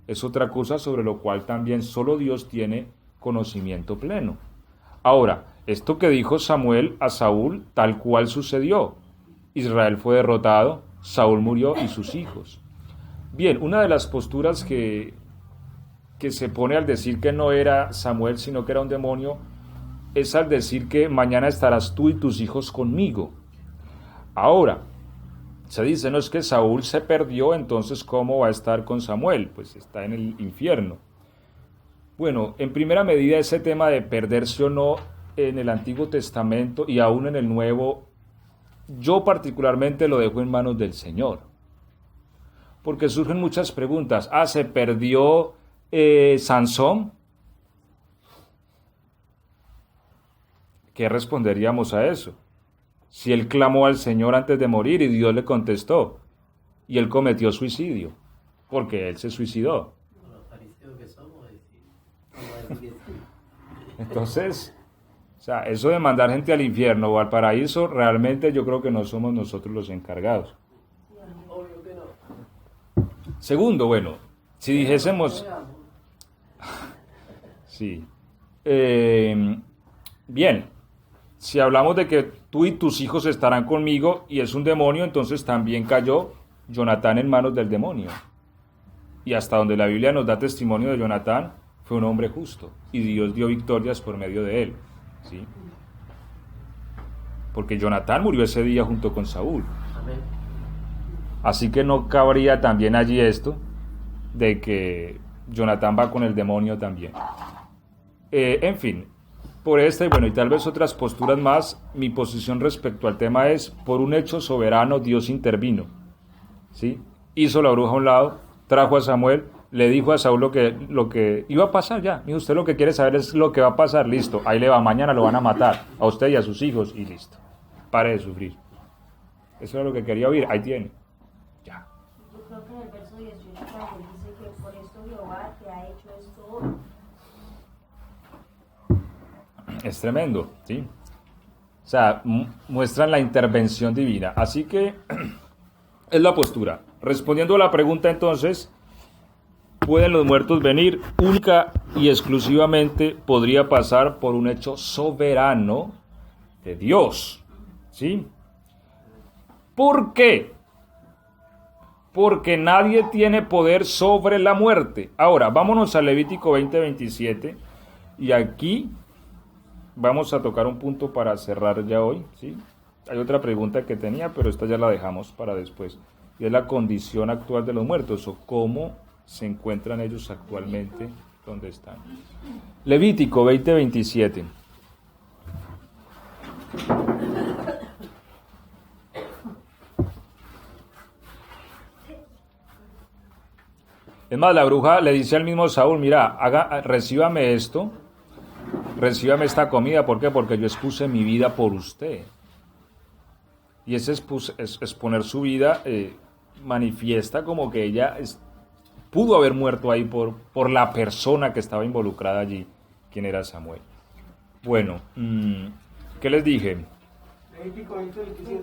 Es otra cosa sobre lo cual también solo Dios tiene conocimiento pleno. Ahora, esto que dijo Samuel a Saúl, tal cual sucedió. Israel fue derrotado, Saúl murió y sus hijos. Bien, una de las posturas que se pone al decir que no era Samuel, sino que era un demonio, es al decir que mañana estarás tú y tus hijos conmigo. Ahora, se dice, no es que Saúl se perdió, entonces ¿cómo va a estar con Samuel? Pues está en el infierno. Bueno, en primera medida ese tema de perderse o no en el Antiguo Testamento y aún en el Nuevo, yo particularmente lo dejo en manos del Señor. Porque surgen muchas preguntas. ¿Se perdió Sansón? ¿Qué responderíamos a eso? Si él clamó al Señor antes de morir y Dios le contestó, y él cometió suicidio, porque él se suicidó. Los fariseos que somos, vamos a decir que sí. Entonces, o sea, eso de mandar gente al infierno o al paraíso, realmente yo creo que no somos nosotros los encargados. Obvio que no. Segundo, bueno, si dijésemos... Sí. Bien, si hablamos de que tú y tus hijos estarán conmigo y es un demonio, entonces también cayó Jonatán en manos del demonio. Y hasta donde la Biblia nos da testimonio de Jonatán, fue un hombre justo y Dios dio victorias por medio de él. ¿Sí? Porque Jonatán murió ese día junto con Saúl. Amén. Así que no cabría también allí esto de que Jonatán va con el demonio también. En fin, por esta y bueno, y tal vez otras posturas más, mi posición respecto al tema es, por un hecho soberano Dios intervino, ¿sí? Hizo la bruja a un lado, trajo a Samuel, le dijo a Saúl lo que iba a pasar ya. Y usted lo que quiere saber es lo que va a pasar, listo, ahí le va, mañana lo van a matar, a usted y a sus hijos, y listo. Pare de sufrir. Eso era lo que quería oír, ahí tiene. Ya. Yo creo que en el verso 18 también dice que por esto Jehová te ha hecho esto hoy. Es tremendo, ¿sí? O sea, muestran la intervención divina. Así que es la postura. Respondiendo a la pregunta entonces, ¿pueden los muertos venir? Única y exclusivamente podría pasar por un hecho soberano de Dios, ¿sí? ¿Por qué? Porque nadie tiene poder sobre la muerte. Ahora, vámonos a Levítico 20:27 y aquí vamos a tocar un punto para cerrar ya hoy, ¿sí? Hay otra pregunta que tenía, pero esta ya la dejamos para después. Y es la condición actual de los muertos, o cómo se encuentran ellos actualmente donde están. Levítico 20:27. Es más, la bruja le dice al mismo Saúl, mira, recíbame esto, recíbame esta comida. ¿Por qué? Porque yo expuse mi vida por usted. Y ese exponer su vida manifiesta como que ella pudo haber muerto ahí por la persona que estaba involucrada allí, quien era Samuel. Bueno, ¿qué les dije? Levítico 20:27.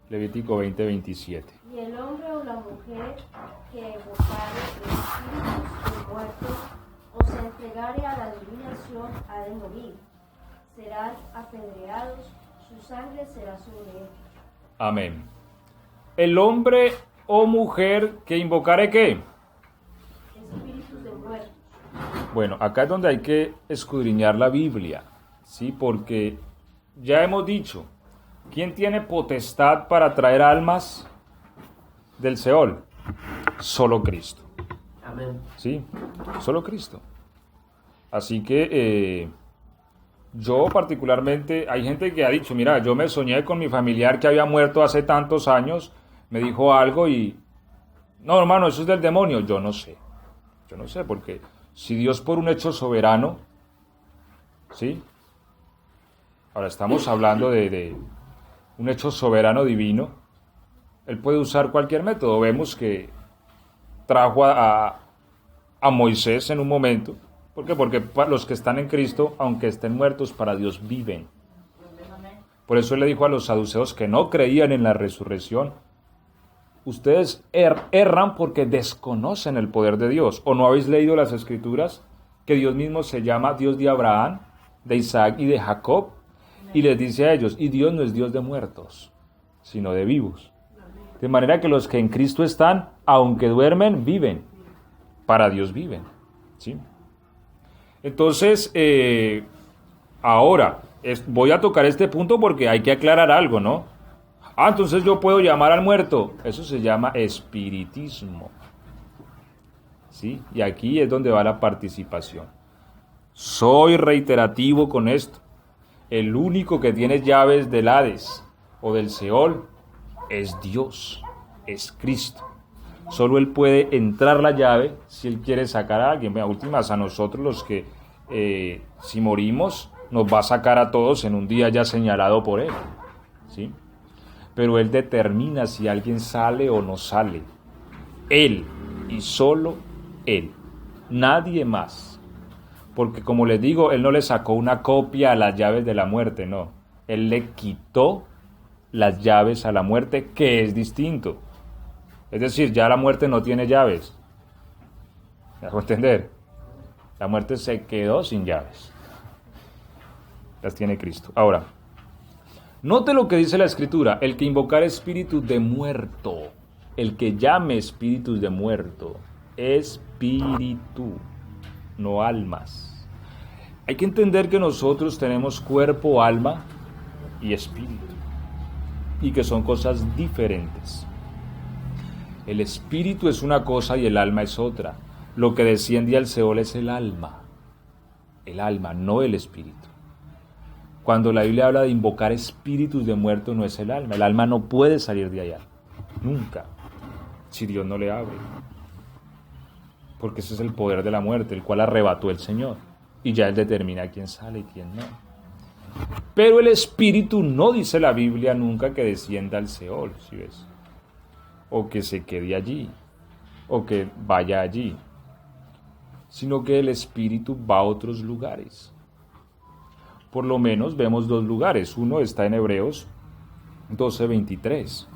Levítico 20:27. Y el hombre o la mujer que evocare espíritus de muertos o se entregare a la adivinación ha de morir. Serán apedreados, su sangre será sobre ellos. Amén. El hombre o mujer que invocare ¿qué? Espíritus de muertos. Bueno, acá es donde hay que escudriñar la Biblia, ¿sí? Porque ya hemos dicho, ¿quién tiene potestad para traer almas del Seol? Solo Cristo. Amén. ¿Sí? Solo Cristo. Así que yo particularmente, hay gente que ha dicho, mira, yo me soñé con mi familiar que había muerto hace tantos años, me dijo algo y... No, hermano, eso es del demonio. Yo no sé, porque si Dios por un hecho soberano, ¿sí? Ahora estamos hablando de un hecho soberano divino, Él puede usar cualquier método. Vemos que trajo a Moisés en un momento. ¿Por qué? Porque los que están en Cristo, aunque estén muertos, para Dios viven. Por eso Él le dijo a los saduceos que no creían en la resurrección, ustedes erran porque desconocen el poder de Dios. ¿O no habéis leído las Escrituras? Que Dios mismo se llama Dios de Abraham, de Isaac y de Jacob. Y les dice a ellos, y Dios no es Dios de muertos, sino de vivos. De manera que los que en Cristo están, aunque duermen, viven. Para Dios viven. ¿Sí? Entonces, ahora, voy a tocar este punto porque hay que aclarar algo, ¿no? Entonces yo puedo llamar al muerto. Eso se llama espiritismo. ¿Sí? Y aquí es donde va la participación. Soy reiterativo con esto. El único que tiene llaves del Hades o del Seol es Dios, es Cristo. Solo Él puede entrar la llave si Él quiere sacar a alguien. A últimas, a nosotros los que si morimos nos va a sacar a todos en un día ya señalado por Él. ¿Sí? Pero Él determina si alguien sale o no sale. Él y solo Él. Nadie más. Porque como les digo, Él no le sacó una copia a las llaves de la muerte, no. Él le quitó las llaves a la muerte, que es distinto. Es decir, ya la muerte no tiene llaves. ¿Me hago entender? La muerte se quedó sin llaves. Las tiene Cristo. Ahora, note lo que dice la Escritura. El que invocar espíritus de muerto, el que llame espíritus de muerto, espíritu, no almas. Hay que entender que nosotros tenemos cuerpo, alma y espíritu, y que son cosas diferentes. El espíritu es una cosa y el alma es otra. Lo que desciende al Seol es el alma, no el espíritu. Cuando la Biblia habla de invocar espíritus de muerto, no es el alma no puede salir de allá, nunca, si Dios no le abre. Porque ese es el poder de la muerte, el cual arrebató el Señor. Y ya Él determina quién sale y quién no. Pero el espíritu no dice la Biblia nunca que descienda al Seol, ¿sí ves? O que se quede allí, o que vaya allí. Sino que el espíritu va a otros lugares. Por lo menos vemos dos lugares. Uno está en Hebreos 12:23.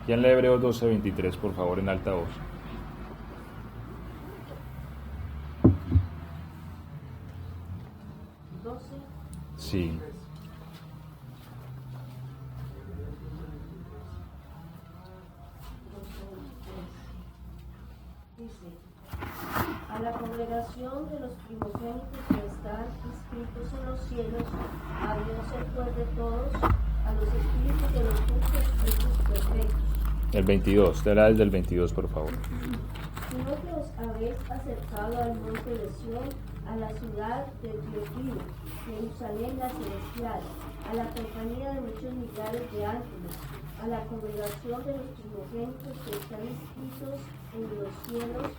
¿Quién lee Hebreos 12:23, por favor, en alta voz? Sí. Dice, a la congregación de los primogénitos que están inscritos en los cielos, a Dios el juez de todos, a los espíritus de los justos hechos perfectos. El 22, te la desde el 22, por favor. Sino que os habéis acercado al monte de Sión, a la ciudad de Dios vivo, Jerusalén la celestial, a la compañía de muchos millares de ángeles, a la congregación de los primogénitos que están inscritos en los cielos,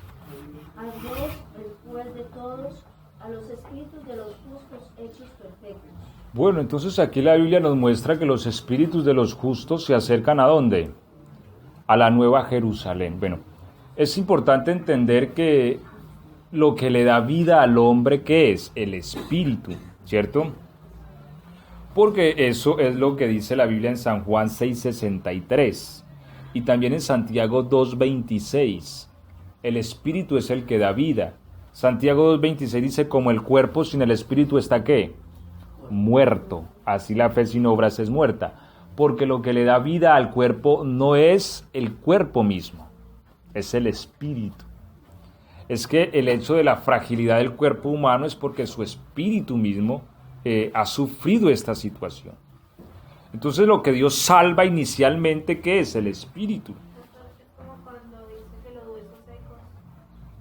a Dios, el juez de todos, a los espíritus de los justos hechos perfectos. Bueno, entonces aquí la Biblia nos muestra que los espíritus de los justos se acercan ¿a dónde? A la Nueva Jerusalén. Bueno, es importante entender que lo que le da vida al hombre, ¿qué es? El espíritu, ¿cierto? Porque eso es lo que dice la Biblia en San Juan 6:63 y también en Santiago 2:26. El espíritu es el que da vida. Santiago 2:26 dice, como el cuerpo sin el espíritu está ¿qué? Muerto. Así la fe sin obras es muerta. Porque lo que le da vida al cuerpo no es el cuerpo mismo, es el espíritu. Es que el hecho de la fragilidad del cuerpo humano es porque su espíritu mismo ha sufrido esta situación. Entonces lo que Dios salva inicialmente, ¿qué es? El espíritu. Es como cuando dice que los huesos secos,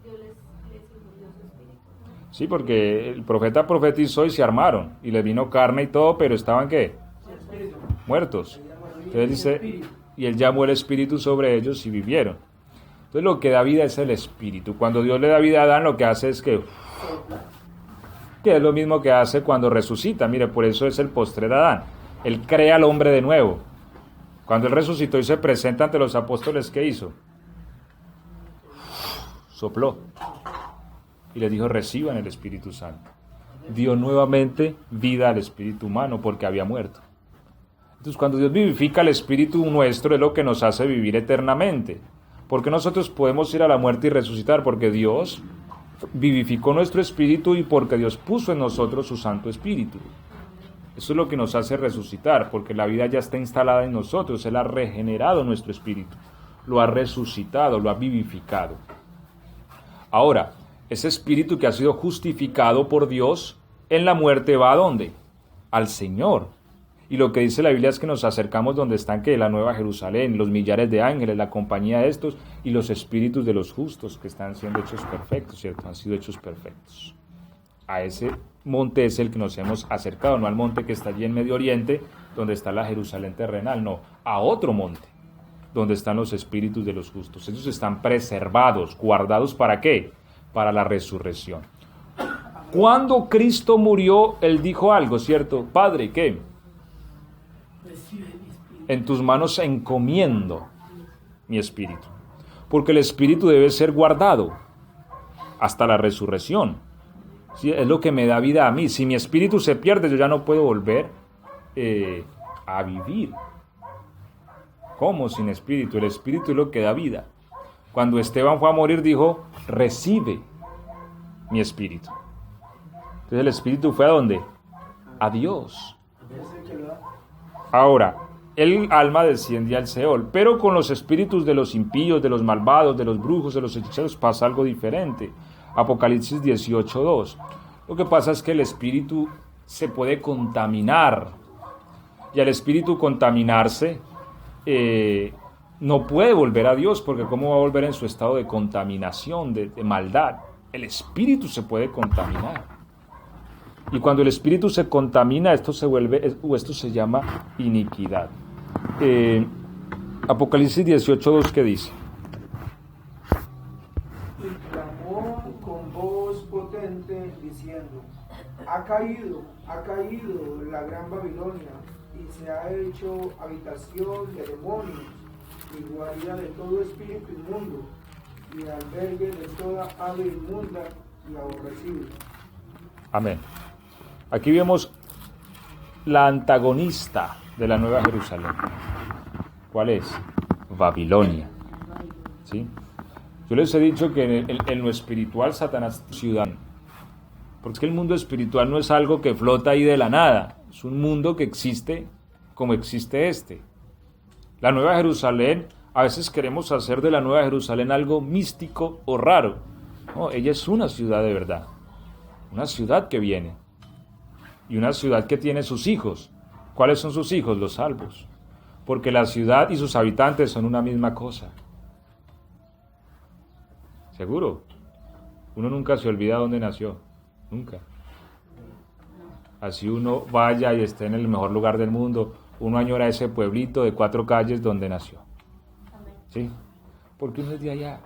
Dios les infundió su espíritu. Sí, porque el profeta profetizó y se armaron, y les vino carne y todo, pero estaban ¿qué? Muertos. Entonces dice, y él llamó el espíritu sobre ellos y vivieron. Entonces lo que da vida es el espíritu. Cuando Dios le da vida a Adán, lo que hace es que es lo mismo que hace cuando resucita. Mire, por eso es el postrer Adán. Él crea al hombre de nuevo. Cuando él resucitó y se presenta ante los apóstoles, ¿qué hizo? Sopló. Y les dijo, reciban el Espíritu Santo. Dio nuevamente vida al espíritu humano porque había muerto. Entonces, cuando Dios vivifica el espíritu nuestro, es lo que nos hace vivir eternamente. Porque nosotros podemos ir a la muerte y resucitar, porque Dios vivificó nuestro espíritu y porque Dios puso en nosotros su Santo Espíritu. Eso es lo que nos hace resucitar, porque la vida ya está instalada en nosotros. Él ha regenerado nuestro espíritu, lo ha resucitado, lo ha vivificado. Ahora, ese espíritu que ha sido justificado por Dios en la muerte va ¿a dónde? Al Señor. Y lo que dice la Biblia es que nos acercamos donde están que la Nueva Jerusalén, los millares de ángeles, la compañía de estos y los espíritus de los justos que están siendo hechos perfectos, ¿cierto? Han sido hechos perfectos. A ese monte es el que nos hemos acercado, no al monte que está allí en Medio Oriente, donde está la Jerusalén terrenal, no, a otro monte, donde están los espíritus de los justos. Ellos están preservados, guardados, ¿para qué? Para la resurrección. Cuando Cristo murió, Él dijo algo, ¿cierto? Padre, ¿qué? En tus manos encomiendo mi espíritu, porque el espíritu debe ser guardado hasta la resurrección. ¿Sí? Es lo que me da vida a mí. Si mi espíritu se pierde, yo ya no puedo volver a vivir. ¿Cómo sin espíritu? El espíritu es lo que da vida. Cuando Esteban fue a morir, dijo, recibe mi espíritu. Entonces el espíritu fue ¿a dónde? A Dios. Ahora, el alma desciende al Seol, pero con los espíritus de los impíos, de los malvados, de los brujos, de los hechiceros, pasa algo diferente. Apocalipsis 18:2. Lo que pasa es que el espíritu se puede contaminar, y al espíritu contaminarse, no puede volver a Dios, porque ¿cómo va a volver en su estado de contaminación, de maldad? El espíritu se puede contaminar. Y cuando el espíritu se contamina, esto se llama iniquidad. Apocalipsis 18:2, ¿qué dice? Y clamó con voz potente diciendo, ha caído la gran Babilonia, y se ha hecho habitación de demonios, y guarida de todo espíritu inmundo, y albergue de toda ave inmunda y aborrecible. Amén. Aquí vemos la antagonista de la Nueva Jerusalén. ¿Cuál es? Babilonia. ¿Sí? Yo les he dicho que en lo espiritual Satanás es ciudad. Porque el mundo espiritual no es algo que flota ahí de la nada. Es un mundo que existe como existe este. La Nueva Jerusalén, a veces queremos hacer de la Nueva Jerusalén algo místico o raro. No, ella es una ciudad de verdad. Una ciudad que viene. Y una ciudad que tiene sus hijos. ¿Cuáles son sus hijos? Los salvos. Porque la ciudad y sus habitantes son una misma cosa. ¿Seguro? Uno nunca se olvida dónde nació. Nunca. Así uno vaya y esté en el mejor lugar del mundo, uno añora ese pueblito de 4 calles donde nació. Amén. ¿Sí? Porque uno es de allá.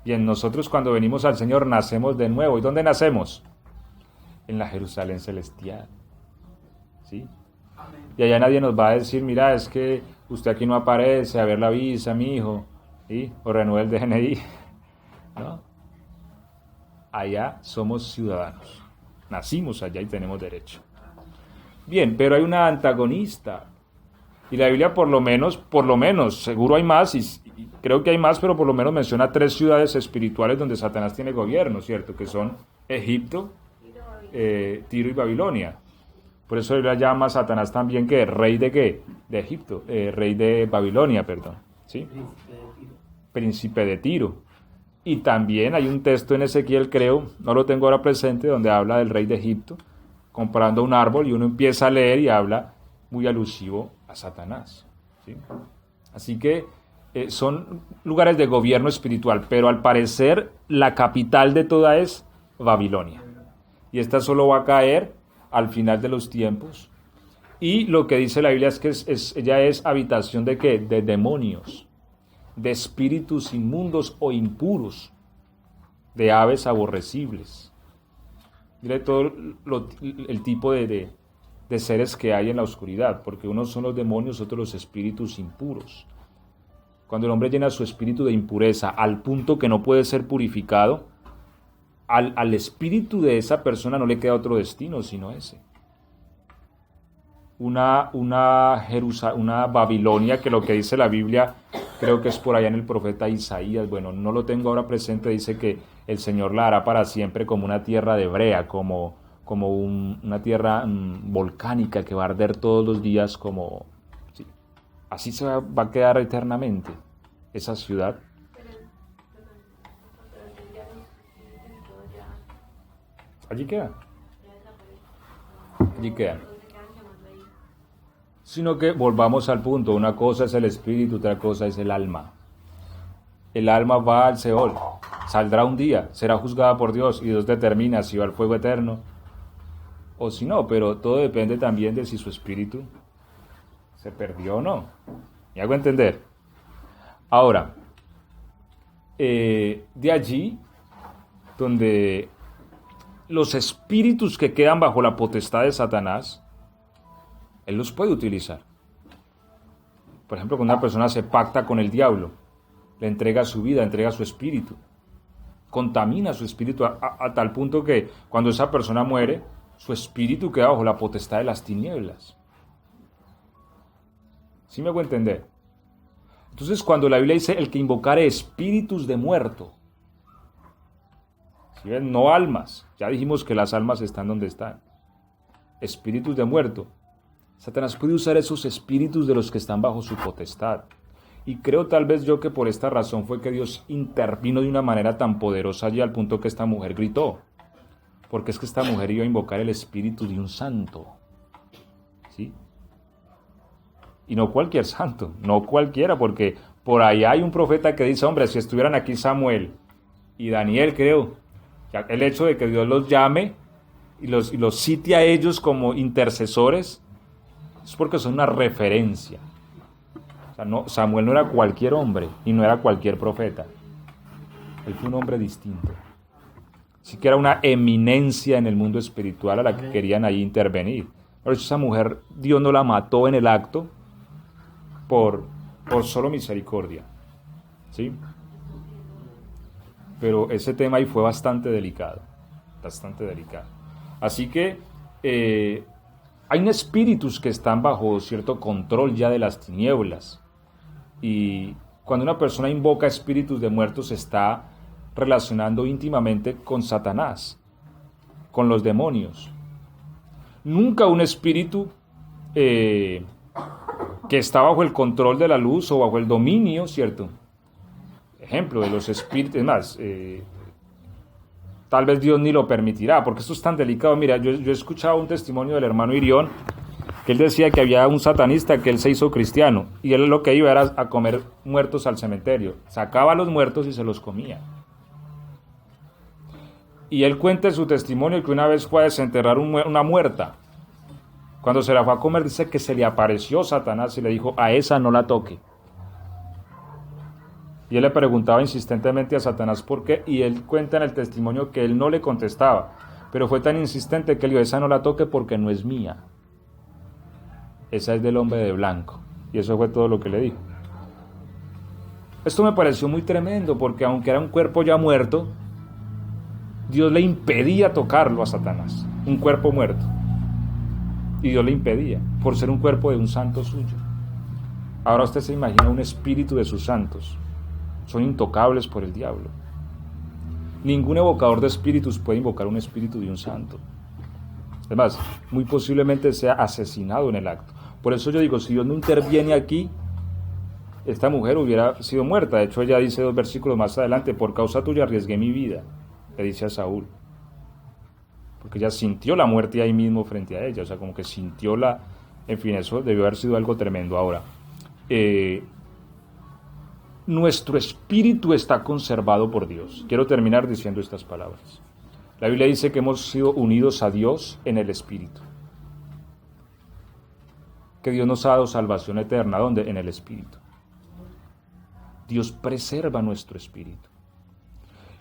Y en nosotros cuando venimos al Señor nacemos de nuevo. ¿Y dónde nacemos? En la Jerusalén celestial. ¿Sí? Y allá nadie nos va a decir, mira, es que usted aquí no aparece, a ver la visa, mi hijo, ¿sí? O renueve el DNI. ¿No? Allá somos ciudadanos. Nacimos allá y tenemos derecho. Bien, pero hay una antagonista. Y la Biblia por lo menos, seguro hay más, y creo que hay más, pero por lo menos menciona 3 ciudades espirituales donde Satanás tiene gobierno, ¿cierto? Que son Egipto, Tiro y Babilonia. Por eso la Biblia llama a Satanás también, ¿qué? ¿Rey de qué? De Egipto, rey de Babilonia, perdón. ¿Sí? Príncipe de Tiro. Y también hay un texto en Ezequiel, creo, no lo tengo ahora presente, donde habla del rey de Egipto, comparando un árbol, y uno empieza a leer y habla muy alusivo a Satanás. ¿Sí? Así que son lugares de gobierno espiritual, pero al parecer la capital de toda es Babilonia. Y esta solo va a caer al final de los tiempos. Y lo que dice la Biblia es que ella es habitación de ¿qué? De demonios, de espíritus inmundos o impuros, de aves aborrecibles. Mire todo el tipo de seres que hay en la oscuridad, porque unos son los demonios, otros los espíritus impuros. Cuando el hombre llena su espíritu de impureza al punto que no puede ser purificado, al espíritu de esa persona no le queda otro destino sino ese. Una Babilonia, que lo que dice la Biblia, creo que es por allá en el profeta Isaías, bueno, no lo tengo ahora presente, dice que el Señor la hará para siempre como una tierra de brea, como una tierra volcánica que va a arder todos los días, como sí, así se va a quedar eternamente esa ciudad. Allí queda. Allí queda. Sino que volvamos al punto, una cosa es el espíritu, otra cosa es el alma. El alma va al Seol, saldrá un día, será juzgada por Dios y Dios determina si va al fuego eterno o si no, pero todo depende también de si su espíritu se perdió o no. ¿Me hago entender? Ahora, de allí donde los espíritus que quedan bajo la potestad de Satanás, él los puede utilizar. Por ejemplo, cuando una persona se pacta con el diablo, le entrega su vida, entrega su espíritu, contamina su espíritu a tal punto que cuando esa persona muere, su espíritu queda bajo la potestad de las tinieblas. ¿Sí me hago entender? Entonces, cuando la Biblia dice el que invocare espíritus de muerto, ¿sí ven? No almas, ya dijimos que las almas están donde están, espíritus de muerto, Satanás puede usar esos espíritus de los que están bajo su potestad. Y creo tal vez yo que por esta razón fue que Dios intervino de una manera tan poderosa allí al punto que esta mujer gritó. Porque es que esta mujer iba a invocar el espíritu de un santo. ¿Sí? Y no cualquier santo, no cualquiera, porque por ahí hay un profeta que dice, hombre, si estuvieran aquí Samuel y Daniel, creo, el hecho de que Dios los llame y los cite a ellos como intercesores, es porque son una referencia. O sea, no, Samuel no era cualquier hombre y no era cualquier profeta. Él fue un hombre distinto. Sí que era una eminencia en el mundo espiritual a la que querían ahí intervenir. Por eso esa mujer, Dios no la mató en el acto por solo misericordia. ¿Sí? Pero ese tema ahí fue bastante delicado. Bastante delicado. Así que hay espíritus que están bajo cierto control ya de las tinieblas. Y cuando una persona invoca espíritus de muertos, está relacionando íntimamente con Satanás, con los demonios. Nunca un espíritu que está bajo el control de la luz o bajo el dominio, ¿cierto? Ejemplo de los espíritus, es más, tal vez Dios ni lo permitirá, porque esto es tan delicado. Mira, yo he escuchado un testimonio del hermano Irión, que él decía que había un satanista que él se hizo cristiano, y él lo que iba era a comer muertos al cementerio. Sacaba a los muertos y se los comía. Y él cuenta en su testimonio que una vez fue a desenterrar una muerta. Cuando se la fue a comer, dice que se le apareció Satanás y le dijo, a esa no la toque. Y él le preguntaba insistentemente a Satanás por qué, y él cuenta en el testimonio que él no le contestaba, pero fue tan insistente que le dijo, esa no la toque porque no es mía. Esa es del hombre de blanco. Y eso fue todo lo que le dijo. Esto me pareció muy tremendo, porque aunque era un cuerpo ya muerto, Dios le impedía tocarlo a Satanás, un cuerpo muerto. Y Dios le impedía, por ser un cuerpo de un santo suyo. Ahora usted se imagina un espíritu de sus santos. Son intocables por el diablo. Ningún evocador de espíritus puede invocar un espíritu de un santo. Además, muy posiblemente sea asesinado en el acto. Por eso yo digo, si Dios no interviene aquí, esta mujer hubiera sido muerta. De hecho, ella dice 2 versículos más adelante, por causa tuya arriesgué mi vida, le dice a Saúl. Porque ella sintió la muerte ahí mismo frente a ella, o sea, como que sintió la... En fin, eso debió haber sido algo tremendo. Ahora, nuestro espíritu está conservado por Dios. Quiero terminar diciendo estas palabras. La Biblia dice que hemos sido unidos a Dios en el espíritu. Que Dios nos ha dado salvación eterna. ¿Dónde? En el espíritu. Dios preserva nuestro espíritu.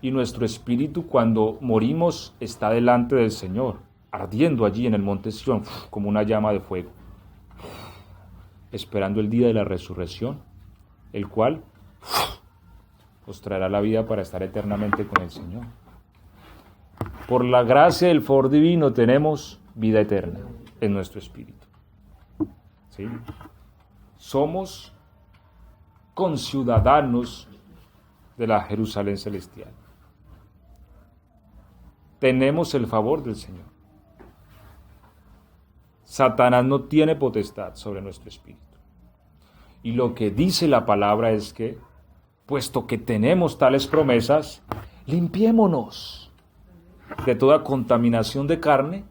Y nuestro espíritu cuando morimos está delante del Señor, ardiendo allí en el monte Sión, como una llama de fuego, esperando el día de la resurrección, el cual os traerá la vida para estar eternamente con el Señor. Por la gracia del favor divino tenemos vida eterna en nuestro espíritu. ¿Sí? Somos conciudadanos de la Jerusalén celestial. Tenemos el favor del Señor. Satanás no tiene potestad sobre nuestro espíritu. Y lo que dice la palabra es que, puesto que tenemos tales promesas, limpiémonos de toda contaminación de carne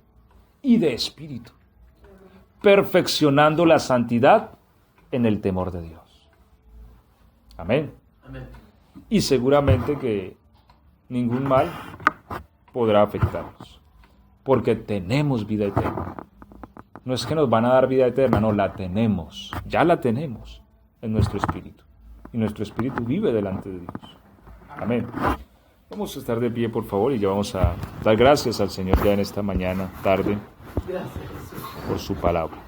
y de espíritu, perfeccionando la santidad en el temor de Dios. Amén. Amén. Y seguramente que ningún mal podrá afectarnos, porque tenemos vida eterna. No es que nos van a dar vida eterna, no, la tenemos, ya la tenemos en nuestro espíritu. Y nuestro espíritu vive delante de Dios. Amén. Vamos a estar de pie, por favor, y ya vamos a dar gracias al Señor ya en esta mañana, tarde, Gracias, Jesús. por su palabra.